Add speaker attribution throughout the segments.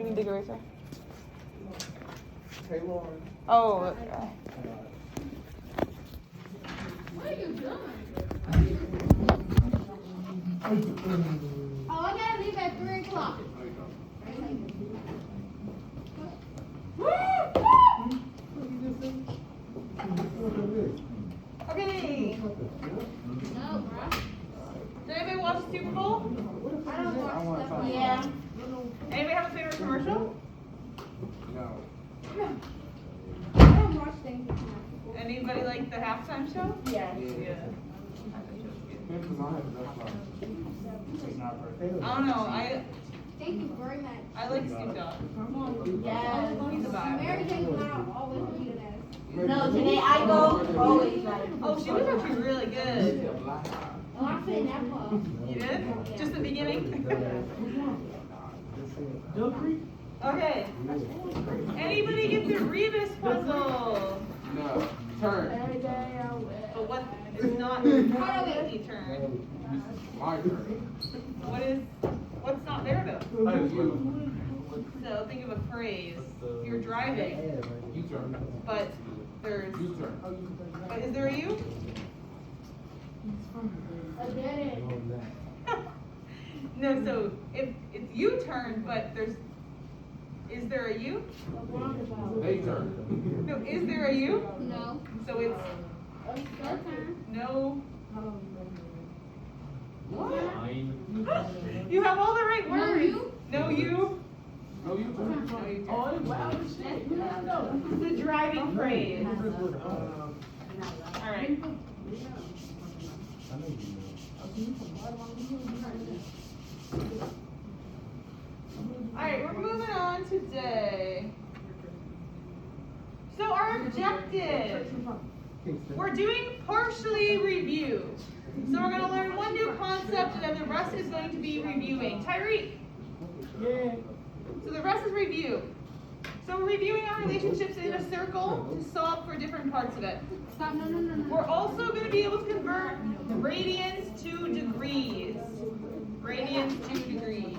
Speaker 1: need the eraser?
Speaker 2: Hey, Lauren.
Speaker 1: Oh, okay.
Speaker 3: What are you doing? Oh, I gotta leave at 3 o'clock.
Speaker 1: Okay.
Speaker 3: No, bro.
Speaker 1: Did anybody watch the Super Bowl?
Speaker 3: I don't watch stuff like
Speaker 1: Yeah.
Speaker 3: that.
Speaker 1: Anybody have a favorite commercial?
Speaker 2: No.
Speaker 3: I don't watch things like that.
Speaker 1: Anybody like the halftime show?
Speaker 3: Yeah.
Speaker 1: Yeah.
Speaker 2: I
Speaker 1: I don't know.
Speaker 3: Thank you very much.
Speaker 1: I like Snoop Dogg.
Speaker 3: Yeah.
Speaker 1: He's a vibe.
Speaker 3: Mary J. Blige always be the best.
Speaker 4: No, today I go always like.
Speaker 1: Oh, she was actually really good.
Speaker 3: Oh, I fit in that part.
Speaker 1: You did? Just the beginning? Okay. Anybody get the Rebus puzzle?
Speaker 2: No. Turn.
Speaker 1: But what is not completely turned?
Speaker 2: My turn.
Speaker 1: What's not there though?
Speaker 2: That is you.
Speaker 1: So think of a phrase. You're driving,
Speaker 2: You turn.
Speaker 1: but there's,
Speaker 2: You turn.
Speaker 1: but is there a you?
Speaker 3: I did it.
Speaker 1: No, so if it's you turn, but is there a you?
Speaker 2: They turn.
Speaker 1: No, is there a you?
Speaker 3: No.
Speaker 1: So it's
Speaker 3: Your turn.
Speaker 1: no.
Speaker 2: What?
Speaker 1: You have all the right
Speaker 3: No,
Speaker 1: words.
Speaker 3: you?
Speaker 1: No, you.
Speaker 2: No, you turn.
Speaker 1: No, you turn.
Speaker 4: Oh, wow, shit.
Speaker 1: It's the driving phrase. All right. All right, we're moving on today. So our objective, we're doing partially review. So we're going to learn one new concept and then the rest is going to be reviewing. Tyreek.
Speaker 4: Yeah.
Speaker 1: So the rest is review. So we're reviewing our relationships in a circle to solve for different parts of it.
Speaker 3: Stop. No.
Speaker 1: We're also going to be able to convert radians to degrees. Radians to degrees.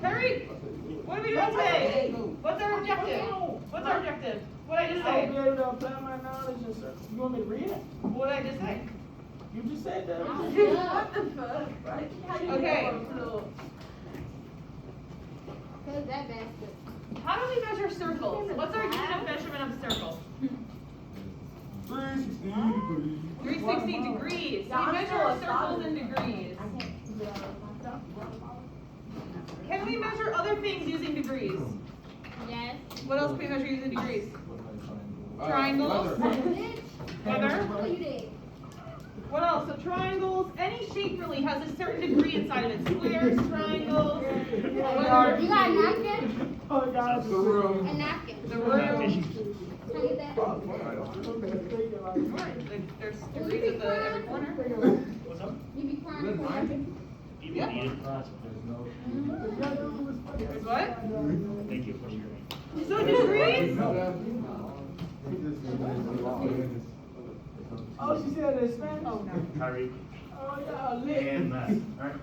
Speaker 1: Tyreek, what are we doing today? What's our objective? What's our objective? What did I just
Speaker 4: I'll be
Speaker 1: say?
Speaker 4: able to apply my knowledge and stuff. You want me to read it?
Speaker 1: What did I just say?
Speaker 4: You just said that.
Speaker 3: What
Speaker 4: the fuck? Right?
Speaker 1: Okay.
Speaker 3: Cause that bastard.
Speaker 1: How do we measure circles? What's our unit of measurement of a circle? 360 degrees. We measure our circles in degrees. Can we measure other things using degrees?
Speaker 3: Yes.
Speaker 1: What else can we measure using degrees? Triangles. Weather.
Speaker 3: What you did?
Speaker 1: What else? So triangles, any shape really has a certain degree inside of it. Squares, triangles,
Speaker 3: You got a napkin?
Speaker 4: Oh, God.
Speaker 2: The room.
Speaker 3: A napkin.
Speaker 1: the room.
Speaker 3: Can I get that?
Speaker 1: There's degrees at every corner.
Speaker 3: You be crying.
Speaker 1: Yep. There's what?
Speaker 5: Thank you for sharing.
Speaker 1: So degrees?
Speaker 4: Oh, she said it's Spanish?
Speaker 1: Oh no.
Speaker 5: Tyreek
Speaker 4: Oh, y'all lit.
Speaker 5: and Matt. Alright.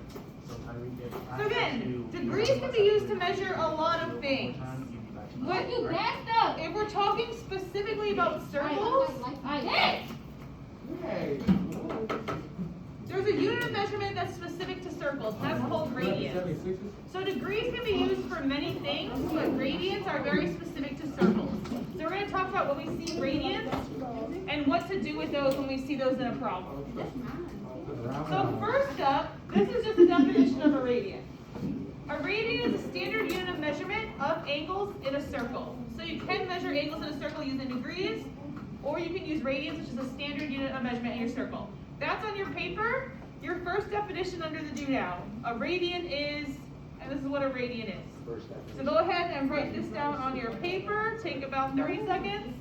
Speaker 5: So Tyreek.
Speaker 1: So again, degrees can be used to measure a lot of things.
Speaker 3: What you backed up?
Speaker 1: If we're talking specifically about circles,
Speaker 3: Hey!
Speaker 2: Hey.
Speaker 1: there's a unit of measurement that's specific to circles, and that's called radians. So degrees can be used for many things, but radians are very specific to circles. So we're going to talk about when we see radians and what to do with those when we see those in a problem. So first up, this is just a definition of a radian. A radian is a standard unit of measurement of angles in a circle. So you can measure angles in a circle using degrees, or you can use radians, which is a standard unit of measurement in your circle. That's on your paper. Your first definition under the do now. A radian is, and this is what a radian is. So go ahead and write this down on your paper. Take about 30 seconds,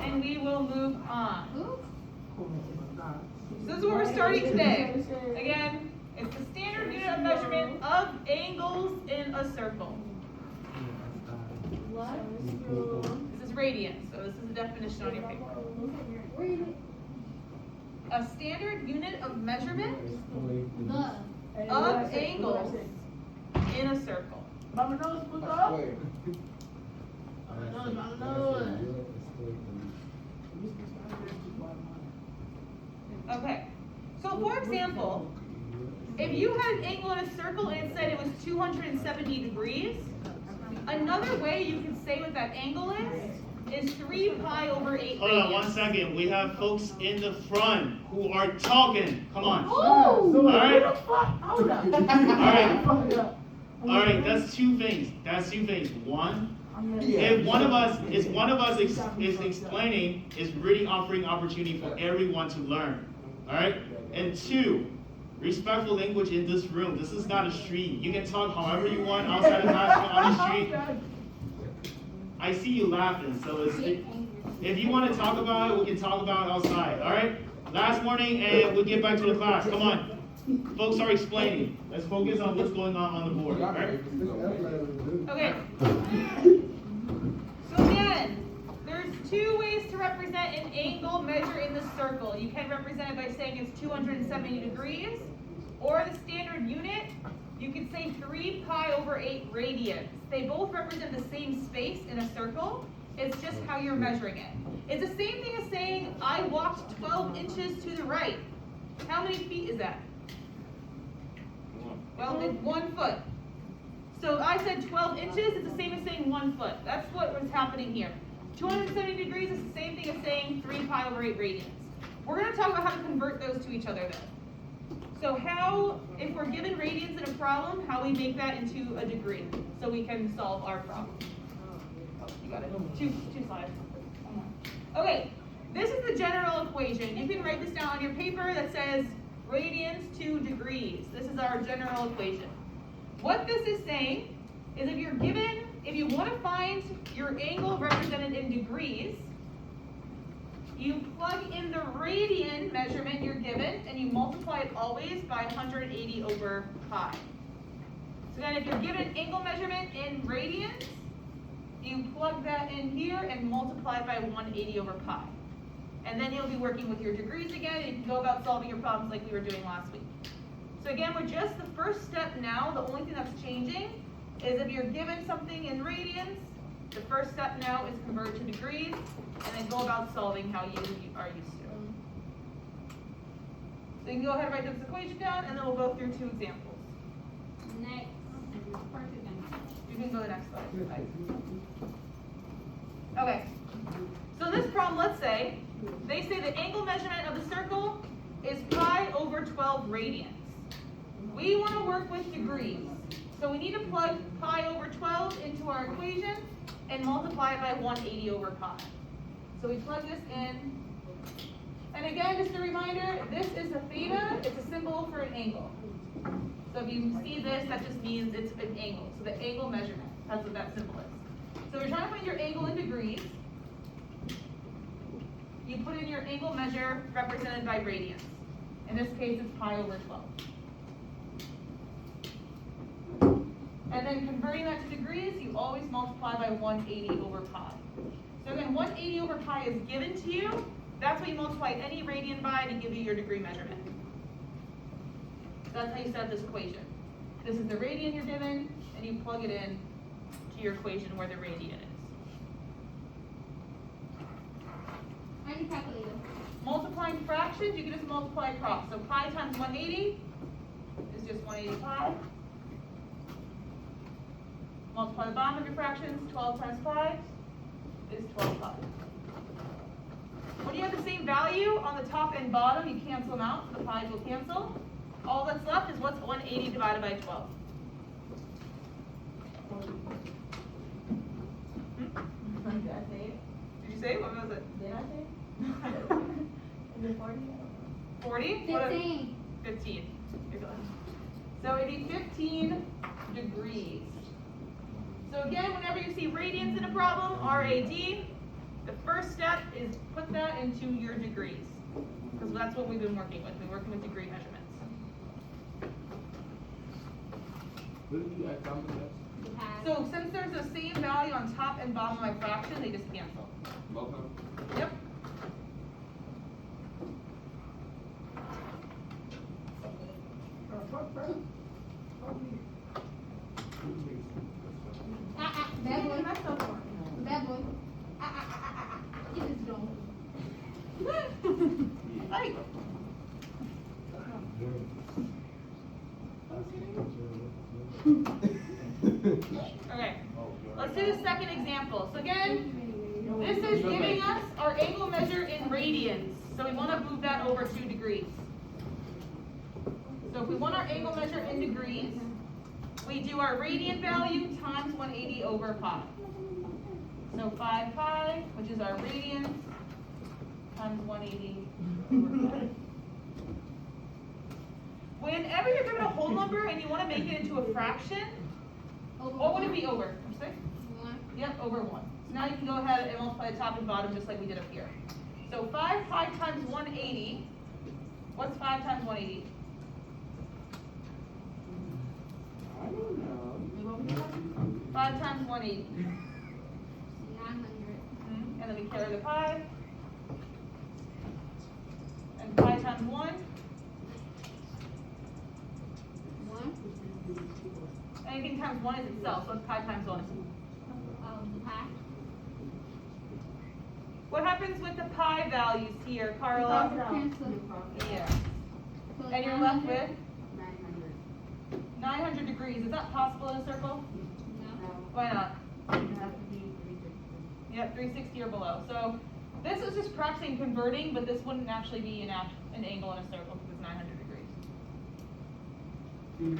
Speaker 1: and we will move on. So this is where we're starting today. Again, it's the standard unit of measurement of angles in a circle. This is radian, so this is the definition on your paper. A standard unit of measurement of angles
Speaker 4: Mama nose, put up. Mama nose.
Speaker 1: Okay. So for example, if you had an angle in a circle and it said it was 270 degrees, another way you can say what that angle is 3 pi over 8
Speaker 5: Hold on
Speaker 1: radians.
Speaker 5: 1 second. We have folks in the front who are talking. Come on.
Speaker 4: Oh!
Speaker 5: Alright.
Speaker 4: Hold up.
Speaker 5: Alright, that's two things. One, if one of us is explaining, is really offering opportunity for everyone to learn. Alright? And two, respectful language in this room. This is not a street. You can talk however you want outside the classroom, on the street. I see you laughing, so if you want to talk about it, we can talk about it outside. Alright? Last warning, and we'll get back to the class. Come on. Folks are explaining. Let's focus on what's going on the board. Alright?
Speaker 1: Okay. So again, there's two ways to represent an angle measure in the circle. You can represent it by saying it's 270 degrees, or the standard unit, you could say 3 pi over 8 radians. They both represent the same space in a circle. It's just how you're measuring it. It's the same thing as saying I walked 12 inches to the right. How many feet is that? Well, it's 1 foot. So I said 12 inches, it's the same as saying 1 foot. That's what was happening here. 270 degrees is the same thing as saying 3 pi over 8 radians. We're going to talk about how to convert those to each other though. So how, if we're given radians in a problem, how we make that into a degree so we can solve our problem. Oh, you got it. Two slides. Okay, this is the general equation. You can write this down on your paper that says radians to degrees. This is our general equation. What this is saying is if you want to find your angle represented in degrees, you plug in the radian measurement you're given and you multiply it always by 180 over pi. So then if you're given angle measurement in radians, you plug that in here and multiply it by 180 over pi. And then you'll be working with your degrees again and you can go about solving your problems like we were doing last week. So again, we're just the first step now. The only thing that's changing is if you're given something in radians, the first step now is convert to degrees and then go about solving how you are used to. So you can go ahead and write this equation down and then we'll go through 2 examples.
Speaker 3: Next.
Speaker 1: You can go to the next slide. Okay. So this problem, let's say, they say the angle measurement of the circle is pi over 12 radians. We want to work with degrees. So we need to plug pi over 12 into our equation and multiply it by 180 over pi. So we plug this in. And again, just a reminder, this is a theta. It's a symbol for an angle. So if you see this, that just means it's an angle. So the angle measurement, that's what that symbol is. So you're trying to find your angle in degrees. You put in your angle measure represented by radians. In this case, it's pi over 12. And then converting that to degrees, you always multiply by 180 over pi. So again, 180 over pi is given to you. That's what you multiply any radian by to give you your degree measurement. That's how you set up this equation. This is the radian you're given, and you plug it in to your equation where the radian is.
Speaker 3: I need calculator.
Speaker 1: Multiplying fractions, you can just multiply across. So pi times 180 is just 180 pi. Multiply the bottom of your fractions, 12 times pi is 12 pi. When you have the same value on the top and bottom, you cancel them out, so the pi's will cancel. All that's left is what's 180 divided by 12. Did I say it? Did you say it? What was it?
Speaker 3: Did I say? Is it 40?
Speaker 1: 40?
Speaker 3: 15.
Speaker 1: 15. You're good. So it'd be 15 degrees. So again, whenever you see radians in a problem, RAD, the first step is put that into your degrees. Because that's what we've been working with. We're working with degree measurements.
Speaker 2: What did you add down to that?
Speaker 1: So since there's the same value on top and bottom of my fraction, they just cancel.
Speaker 2: Both of them?
Speaker 1: Yep. Okay, let's do the second example. So again, this is giving us our angle measure in radians. So we want to move that over 2 degrees. So if we want our angle measure in degrees, we do our radian value times 180 over pi. So 5 pi, which is our radians, times 180 over pi. Whenever you're given a whole number and you want to make it into a fraction, what would it be over? Number 6?
Speaker 3: 1.
Speaker 1: Yep, over 1. So now you can go ahead and multiply the top and bottom just like we did up here. So 5 pi times 180. What's 5 times 180?
Speaker 2: I don't know.
Speaker 1: 5 times 180.
Speaker 3: 900.
Speaker 1: And then we carry the pi. And pi times 1.
Speaker 3: 1.
Speaker 1: Anything times 1 is itself, so it's pi times 1.
Speaker 3: Pi.
Speaker 1: What happens with the pi values here, Carla?
Speaker 3: Cancel.
Speaker 1: Yeah.
Speaker 3: So
Speaker 1: And you're left
Speaker 3: 900?
Speaker 1: with 900 degrees. Is that possible in a circle?
Speaker 3: No.
Speaker 1: Why not? Yep, 360 or below. So this is just practicing converting, but this wouldn't actually be an angle in a circle because it's 900 degrees.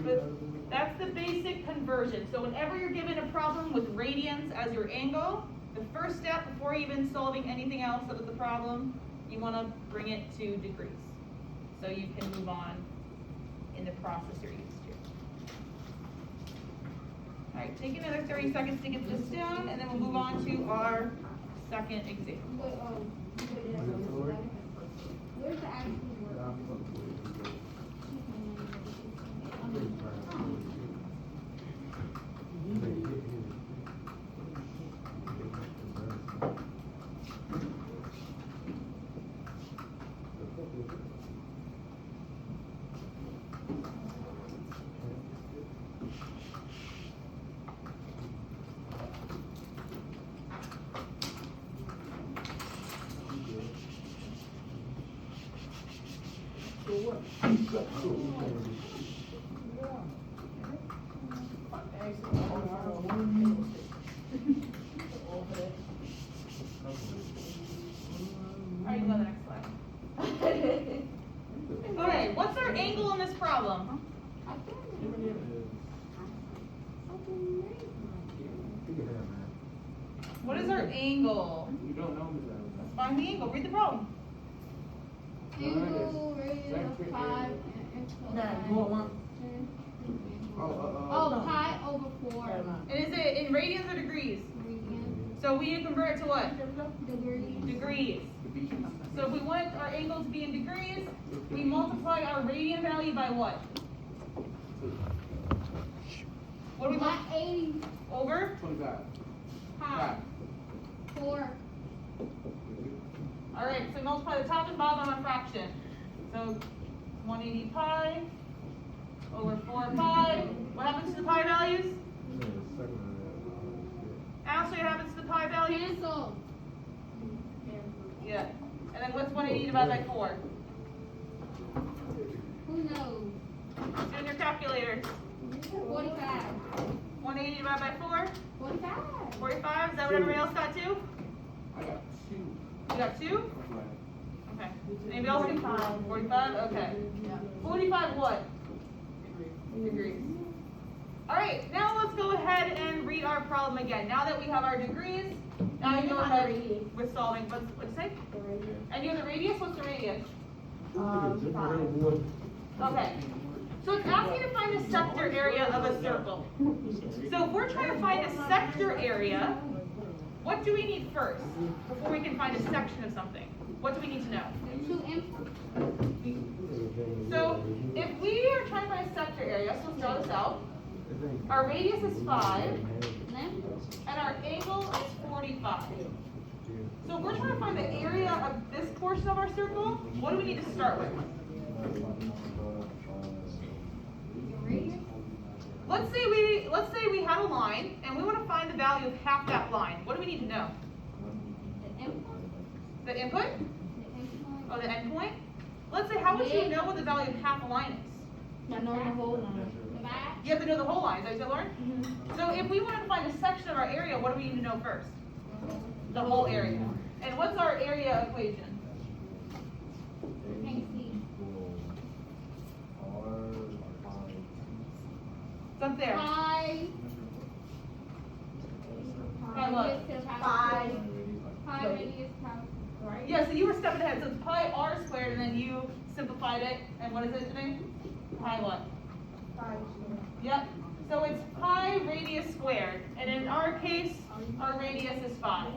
Speaker 1: But that's the basic conversion. So whenever you're given a problem with radians as your angle, the first step before even solving anything else that was the problem, you want to bring it to degrees. So you can move on in the process you're used to. All right, take another 30 seconds to get this down, and then we'll move on to our second example.
Speaker 3: Where's the actual word? All right, you go to the next slide. Okay, what's our angle in this problem? What is our angle?
Speaker 2: You don't know me that.
Speaker 1: Let's find the angle. Read the problem.
Speaker 3: Angle, radius of pi, Oh, pi over 4.
Speaker 1: And is it in radians or degrees? So we convert it to what?
Speaker 3: Degrees.
Speaker 1: Degrees. So if we want our angle to be in degrees, we multiply our radian value by what? What do we want?
Speaker 3: 180
Speaker 1: Over?
Speaker 2: 25.
Speaker 3: pi. 4.
Speaker 1: All right, so multiply the top and bottom on a fraction. So 180 pi over 4 pi. What happens to the pi values? Ashley, what happens to the pi values?
Speaker 3: Cancel.
Speaker 1: Yeah. And then what's 180 divided by 4?
Speaker 3: Who knows?
Speaker 1: Do in your calculator.
Speaker 3: 45.
Speaker 1: 180 divided by 4?
Speaker 3: 45.
Speaker 1: 45? Is that what everybody else got too?
Speaker 2: I got 2.
Speaker 1: You got 2? Okay. Anybody else get 45? Okay. 45 what? Degrees. All right, now let's go ahead and read our problem again. Now that we have our degrees, now you go ahead with solving. What'd you say? And you have the radius? What's the radius? Okay. So it's asking to find the sector area of a circle. So if we're trying to find a sector area, what do we need first before we can find a section of something? What do we need to know?
Speaker 3: 2 inputs.
Speaker 1: So if we are trying to find a sector area, so let's draw this out. Our radius is 5, and our angle is 45. So if we're trying to find the area of this portion of our circle, what do we need to start with? Let's say we had a line, and we want to find the value of half that line. What do we need to know? The input? Oh, the endpoint? Let's say, how would you know what the value of half a line is?
Speaker 3: I know the whole line. The back?
Speaker 1: You have to know the whole line, is that what you learned? So if we want to find a section of our area, what do we need to know first? The whole area. And what's our area equation?
Speaker 3: Can't see.
Speaker 1: It's up there.
Speaker 3: Pi.
Speaker 1: Pi what?
Speaker 3: Pi radius pi. Right?
Speaker 1: Yeah, so you were stepping ahead. So it's pi r squared, and then you simplified it. And what is it today? Pi what? Yep. So it's pi radius squared. And in our case, our radius is 5.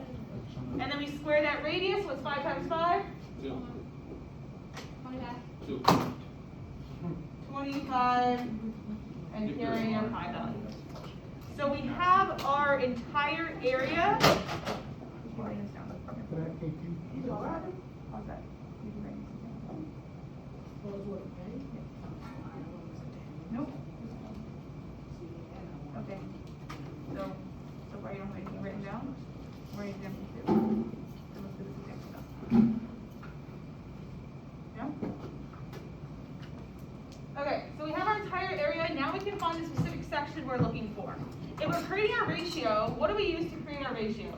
Speaker 1: And then we square that radius. What's 5 times 5? 25. And carry our pi value. So we have our entire area. Nope. Okay. So far you don't have anything written down? Or any examples too? So let's do this example now. Yeah? Okay, so we have our entire area. Now we can find the specific section we're looking for. If we're creating our ratio, what do we use to create our ratio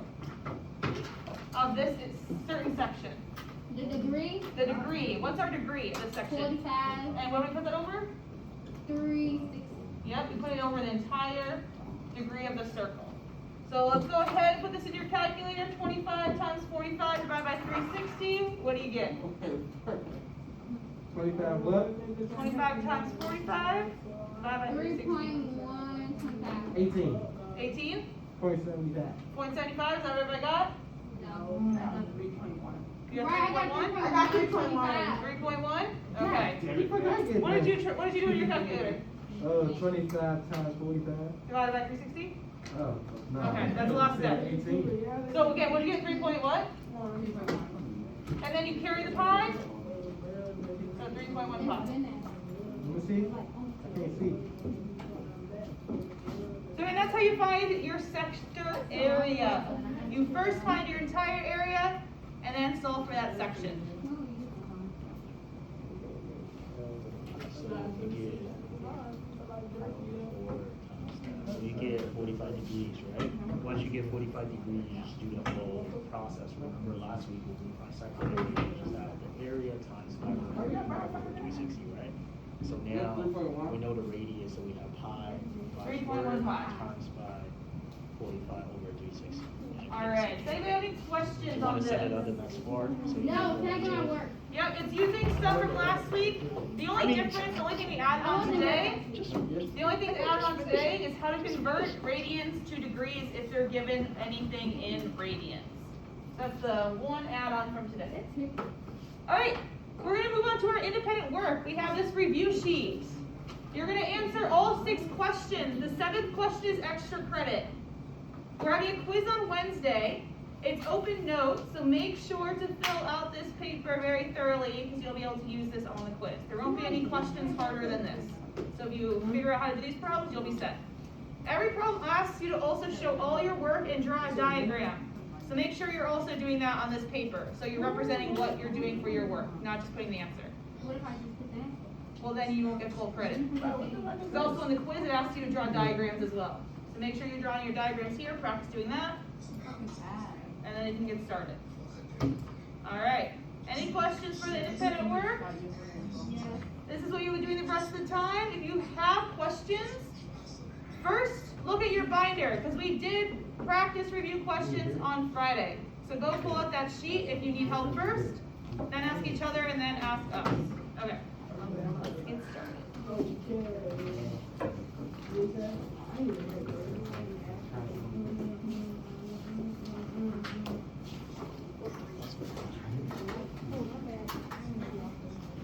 Speaker 1: of this certain section?
Speaker 3: The degree?
Speaker 1: The degree. What's our degree of this section?
Speaker 3: 45.
Speaker 1: And what do we put that over?
Speaker 3: 360.
Speaker 1: Yep, we put it over the entire degree of the circle. So let's go ahead and put this in your calculator. 25 times 45 divided by 360. What do you get?
Speaker 2: 25 what?
Speaker 1: 25 times 45 divided by 360.
Speaker 3: 3.125.
Speaker 2: 18.
Speaker 1: 18?
Speaker 2: 0.75.
Speaker 1: 0.75, is that what everybody got?
Speaker 3: No.
Speaker 1: You got
Speaker 3: Right, I got
Speaker 1: 3.1?
Speaker 3: 3.1.
Speaker 1: 3.1? Okay. What did you do in your calculator?
Speaker 2: 25 times 45.
Speaker 1: Divided by 360?
Speaker 2: Oh, no.
Speaker 1: Okay, that's the last step.
Speaker 2: 18.
Speaker 1: So again, what did you get? 3 point what? And then you carry the pi? So 3.15.
Speaker 2: Let me see. I can't see.
Speaker 1: So and that's how you find your sector area. You first find your entire area and then solve for that section.
Speaker 6: So you get 45 degrees, right? Once you get 45 degrees, you just do the whole process. Remember last week we did my second area, just add the area times 5 over 360, right? So now we know the radius, so we have pi
Speaker 1: 3.15
Speaker 6: times 5, 45 over 360.
Speaker 1: Alright, does anybody have any questions
Speaker 6: You
Speaker 1: on
Speaker 6: want to set it on
Speaker 1: this?
Speaker 6: the next part? So you
Speaker 3: No,
Speaker 6: know
Speaker 3: can I get my work?
Speaker 1: Yep, it's using stuff from last week. The only difference, the only thing we added on today, the only thing we added on today is how to convert radians to degrees if they're given anything in radians. That's the one add-on from today. Alright, we're going to move on to our independent work. We have this review sheet. You're going to answer all 6 questions. The 7th question is extra credit. We're having a quiz on Wednesday. It's open notes, so make sure to fill out this paper very thoroughly because you'll be able to use this on the quiz. There won't be any questions harder than this. So if you figure out how to do these problems, you'll be set. Every problem asks you to also show all your work and draw a diagram. So make sure you're also doing that on this paper. So you're representing what you're doing for your work, not just putting the answer.
Speaker 3: What if I just put that?
Speaker 1: Well, then you won't get full credit. Because also in the quiz, it asks you to draw diagrams as well. So make sure you're drawing your diagrams here, practice doing that, and then you can get started. All right. Any questions for the independent work? This is what you would do the rest of the time. If you have questions, first look at your binder, because we did practice review questions on Friday. So go pull out that sheet if you need help first, then ask each other, and then ask us. Okay. Let's get started.
Speaker 6: Do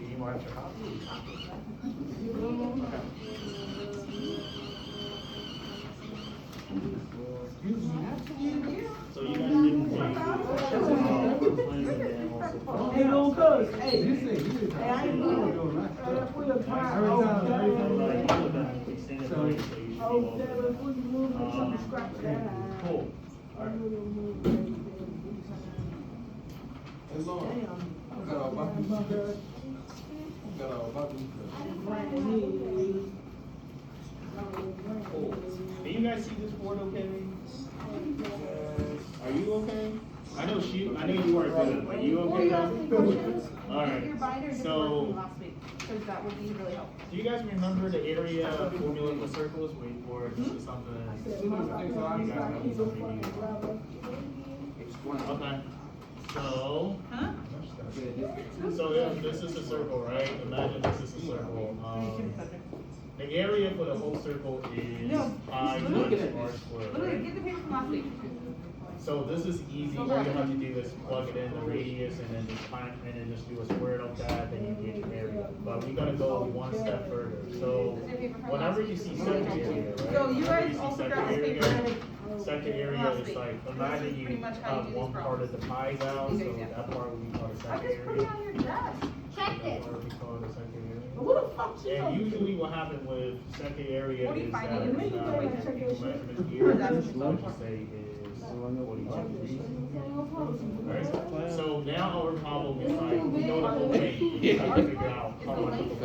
Speaker 6: you need more extra copies? So you guys didn't take
Speaker 2: Hey, little cuz. Hey, you say you did.
Speaker 4: Hey, I ain't moving.
Speaker 2: Every time.
Speaker 6: Cool.
Speaker 2: Hey, Lauren.
Speaker 5: Can you guys see this board okay? Are you okay? I know you are good. Are you okay now? Alright,
Speaker 3: Your binder just
Speaker 5: so-
Speaker 3: worked from last week, because that would be really helpful.
Speaker 5: Do you guys remember the area formula for circles? Or this is something you guys have something Okay. So,
Speaker 1: Huh?
Speaker 5: so if this is a circle, right? Imagine this is a circle. The area for the whole circle is pi times r
Speaker 1: Literally,
Speaker 5: squared.
Speaker 1: get the paper from last week.
Speaker 5: So this is easy. All you have to do is plug it in the radius and then just find, and then just do a square of that, then you get your area. But we're gonna go one step further. So whenever you see second area, right?
Speaker 1: So you
Speaker 5: whenever
Speaker 1: guys
Speaker 5: see
Speaker 1: also
Speaker 5: second
Speaker 1: grab this
Speaker 5: area,
Speaker 1: paper.
Speaker 5: second area
Speaker 1: Last
Speaker 5: is
Speaker 1: week.
Speaker 5: like,
Speaker 1: This
Speaker 5: imagine
Speaker 1: is
Speaker 5: you
Speaker 1: pretty much how you
Speaker 5: have
Speaker 1: do
Speaker 5: one
Speaker 1: these
Speaker 5: part of the pies out, so
Speaker 1: Yeah.
Speaker 5: that part would be called the
Speaker 1: I
Speaker 5: second
Speaker 1: just put it
Speaker 5: area.
Speaker 1: on your desk.
Speaker 3: Check
Speaker 5: That
Speaker 3: it.
Speaker 5: part would be called the second area.
Speaker 2: Who the fuck she
Speaker 5: And usually what happens with second area
Speaker 1: What do you
Speaker 5: is
Speaker 1: find
Speaker 5: that
Speaker 1: it?
Speaker 5: it's
Speaker 2: You
Speaker 5: not
Speaker 2: go
Speaker 5: like
Speaker 2: and check
Speaker 5: you
Speaker 2: your
Speaker 5: do
Speaker 2: shit.
Speaker 5: measurements here, so what you say is 42 degrees. Right? So now our problem is like, we know the whole thing, we have to figure out how much of a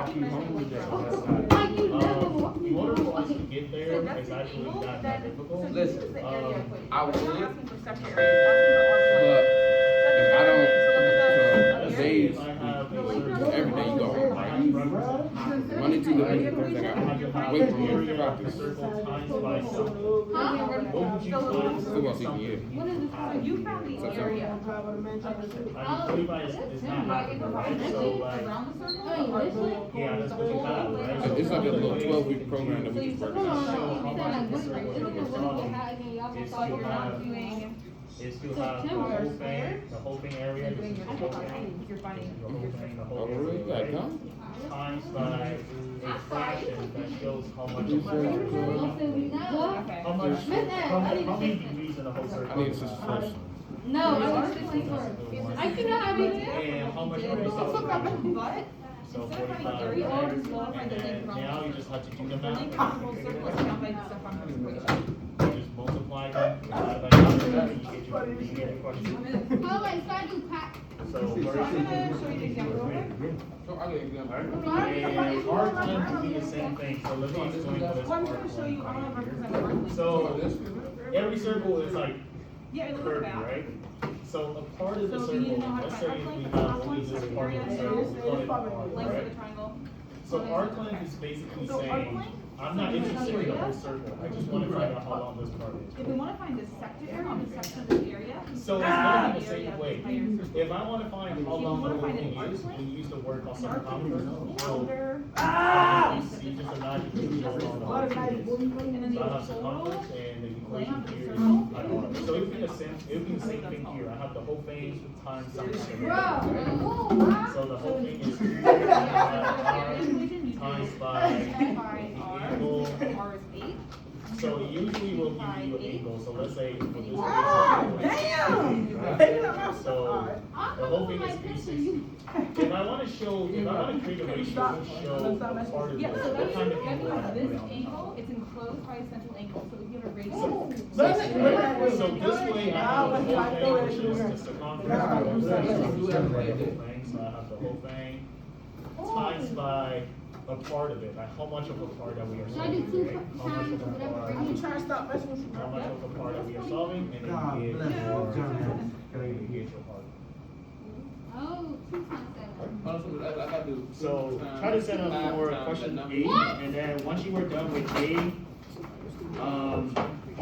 Speaker 3: Like, you
Speaker 5: in order for us to get there, it's actually not that difficult.
Speaker 7: Listen, I would
Speaker 1: We're
Speaker 7: live,
Speaker 1: not asking for second area, we're asking for arc length.
Speaker 7: but if I don't,
Speaker 5: Let's
Speaker 7: so
Speaker 5: say
Speaker 7: days,
Speaker 5: if I have a
Speaker 7: every
Speaker 5: circle,
Speaker 7: day you go.
Speaker 5: I have to represent
Speaker 7: Monday, Tuesday, Wednesday, Thursday, I
Speaker 5: I have to
Speaker 7: got
Speaker 5: have
Speaker 7: wait
Speaker 5: the
Speaker 7: for me
Speaker 5: area
Speaker 7: to
Speaker 5: of
Speaker 7: practice.
Speaker 5: the circle times by something.
Speaker 3: Huh?
Speaker 5: What would you find
Speaker 7: Football
Speaker 5: for
Speaker 7: season, yeah.
Speaker 5: something?
Speaker 3: What is this?
Speaker 1: So you found the area.
Speaker 5: I mean, 45 is not happening, right? So like,
Speaker 1: Around the circle?
Speaker 3: Oh,
Speaker 1: or-
Speaker 3: this one?
Speaker 5: yeah, that's what you have, right?
Speaker 7: It's like a little 12-week program that we just work
Speaker 3: No,
Speaker 7: on.
Speaker 3: no,
Speaker 5: Show
Speaker 3: no,
Speaker 5: how
Speaker 3: you said
Speaker 5: much
Speaker 3: like,
Speaker 5: the
Speaker 3: what is
Speaker 5: circle
Speaker 3: it?
Speaker 5: is
Speaker 3: Isn't it
Speaker 5: solving.
Speaker 3: what you had and y'all
Speaker 5: Is
Speaker 3: thought
Speaker 5: to
Speaker 3: you were not
Speaker 5: have-
Speaker 3: doing?
Speaker 5: Is to have the whole thing area, this is the whole thing.
Speaker 1: You're finding.
Speaker 5: The whole thing, the
Speaker 7: Oh,
Speaker 5: whole
Speaker 7: really? You got
Speaker 5: area,
Speaker 7: gum?
Speaker 5: right? Times by a fraction that shows how much
Speaker 7: You
Speaker 5: of
Speaker 7: said-
Speaker 1: Okay.
Speaker 5: how much,
Speaker 3: Smith,
Speaker 5: how
Speaker 3: I need
Speaker 5: how
Speaker 3: to
Speaker 5: many
Speaker 3: see-
Speaker 5: degrees in the whole circle?
Speaker 7: I need assist first.
Speaker 3: No, I want to see I cannot have it.
Speaker 5: And how much are we
Speaker 1: But
Speaker 5: solving? So
Speaker 1: instead of finding
Speaker 5: 45,
Speaker 1: area,
Speaker 5: right?
Speaker 1: just multiply the
Speaker 5: And
Speaker 1: length
Speaker 5: then
Speaker 1: around
Speaker 5: now
Speaker 1: the
Speaker 5: you just have to do the
Speaker 1: The
Speaker 5: math.
Speaker 1: length of the whole circle is count by the stuff on the equation.
Speaker 5: You just multiply them, divide by 100, you get your question.
Speaker 3: How about if I do pack?
Speaker 5: So
Speaker 1: So I'm
Speaker 5: first,
Speaker 1: gonna show you the example real quick.
Speaker 7: So I get example.
Speaker 5: and arc length will be the same thing, so let me explain what is
Speaker 1: Well, I'm
Speaker 5: arc
Speaker 1: just gonna show you, I'm
Speaker 5: length.
Speaker 1: gonna represent the arc length.
Speaker 5: So every circle is like
Speaker 1: Yeah, look at the
Speaker 5: curvy,
Speaker 1: back.
Speaker 5: right? So a part of the
Speaker 1: So you need to
Speaker 5: circle,
Speaker 1: know how to
Speaker 5: let's
Speaker 1: find
Speaker 5: say
Speaker 1: arc
Speaker 5: if we
Speaker 1: length,
Speaker 5: have
Speaker 1: arc
Speaker 5: only
Speaker 1: length,
Speaker 5: this
Speaker 1: so
Speaker 5: part of the
Speaker 1: area,
Speaker 5: circle, we call it arc,
Speaker 1: length of the
Speaker 5: right?
Speaker 1: triangle.
Speaker 5: So arc length is basically
Speaker 1: So arc
Speaker 5: saying,
Speaker 1: length?
Speaker 5: I'm not interested in the whole circle, I just wanna find out how long this part is.
Speaker 1: If we wanna find the sector area, on the section of the area.
Speaker 5: So it's gonna be the same way. If I wanna find how long the whole thing is, we use the word called circumference. So you just imagine this is how long the whole thing is.
Speaker 1: And then
Speaker 5: So I have
Speaker 1: the
Speaker 5: circumference
Speaker 1: total.
Speaker 5: and the equation here is, I don't know. So it would be the same thing here. I have the whole thing times something.
Speaker 3: Bro,
Speaker 5: So the whole thing is times by angle.
Speaker 1: R is 8.
Speaker 5: So usually we'll give you an angle. So let's say for this case, so the whole thing is 360. If I want to create a ratio to show a part of
Speaker 1: Yeah,
Speaker 5: this,
Speaker 1: so
Speaker 5: what
Speaker 1: that's,
Speaker 5: kind of angle I have to
Speaker 1: this
Speaker 5: put on the
Speaker 1: angle,
Speaker 5: top?
Speaker 1: it's enclosed by a central angle, so if you have a radius.
Speaker 5: So this way I have the whole thing, which is the circumference. So I have the whole thing times by a part of it, like how much of a part that we are
Speaker 3: should I do
Speaker 5: solving,
Speaker 3: two
Speaker 5: right? How much
Speaker 3: times
Speaker 5: of a
Speaker 3: whatever
Speaker 5: part,
Speaker 3: radius?
Speaker 5: how much of a part that we are solving, and then you get your part.
Speaker 3: Oh, 2 times 7.
Speaker 5: So try to set up for question A, and then once you are done with A,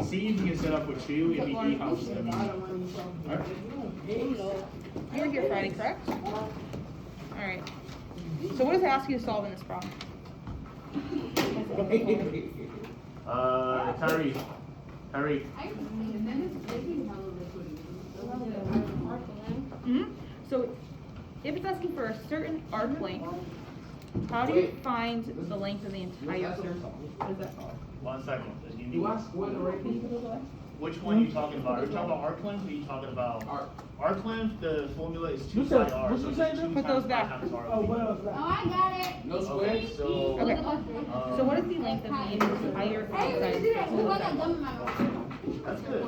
Speaker 5: see if you can set up with 2, if you how much that means. Alright?
Speaker 1: You were here Friday, correct? Alright. So what does it ask you to solve in this problem?
Speaker 5: Kyrie.
Speaker 1: So if it's asking for a certain arc length, how do you find the length of the entire circle? What is that called?
Speaker 5: 1 second, just give me Which one are you talking about? Are you talking about arc length, or are you talking about? Arc length, the formula is 2 pi r.
Speaker 2: what you say,
Speaker 5: two
Speaker 1: Put those
Speaker 5: times
Speaker 1: back.
Speaker 5: pi times r.
Speaker 2: Oh, what else?
Speaker 3: Oh, I got it.
Speaker 7: No
Speaker 5: Okay,
Speaker 7: squares?
Speaker 5: so.
Speaker 1: Okay. So what is the length of the entire
Speaker 3: Hey,
Speaker 1: outside
Speaker 3: you do that.
Speaker 1: circle?
Speaker 3: I got gum in my mouth.
Speaker 5: That's good.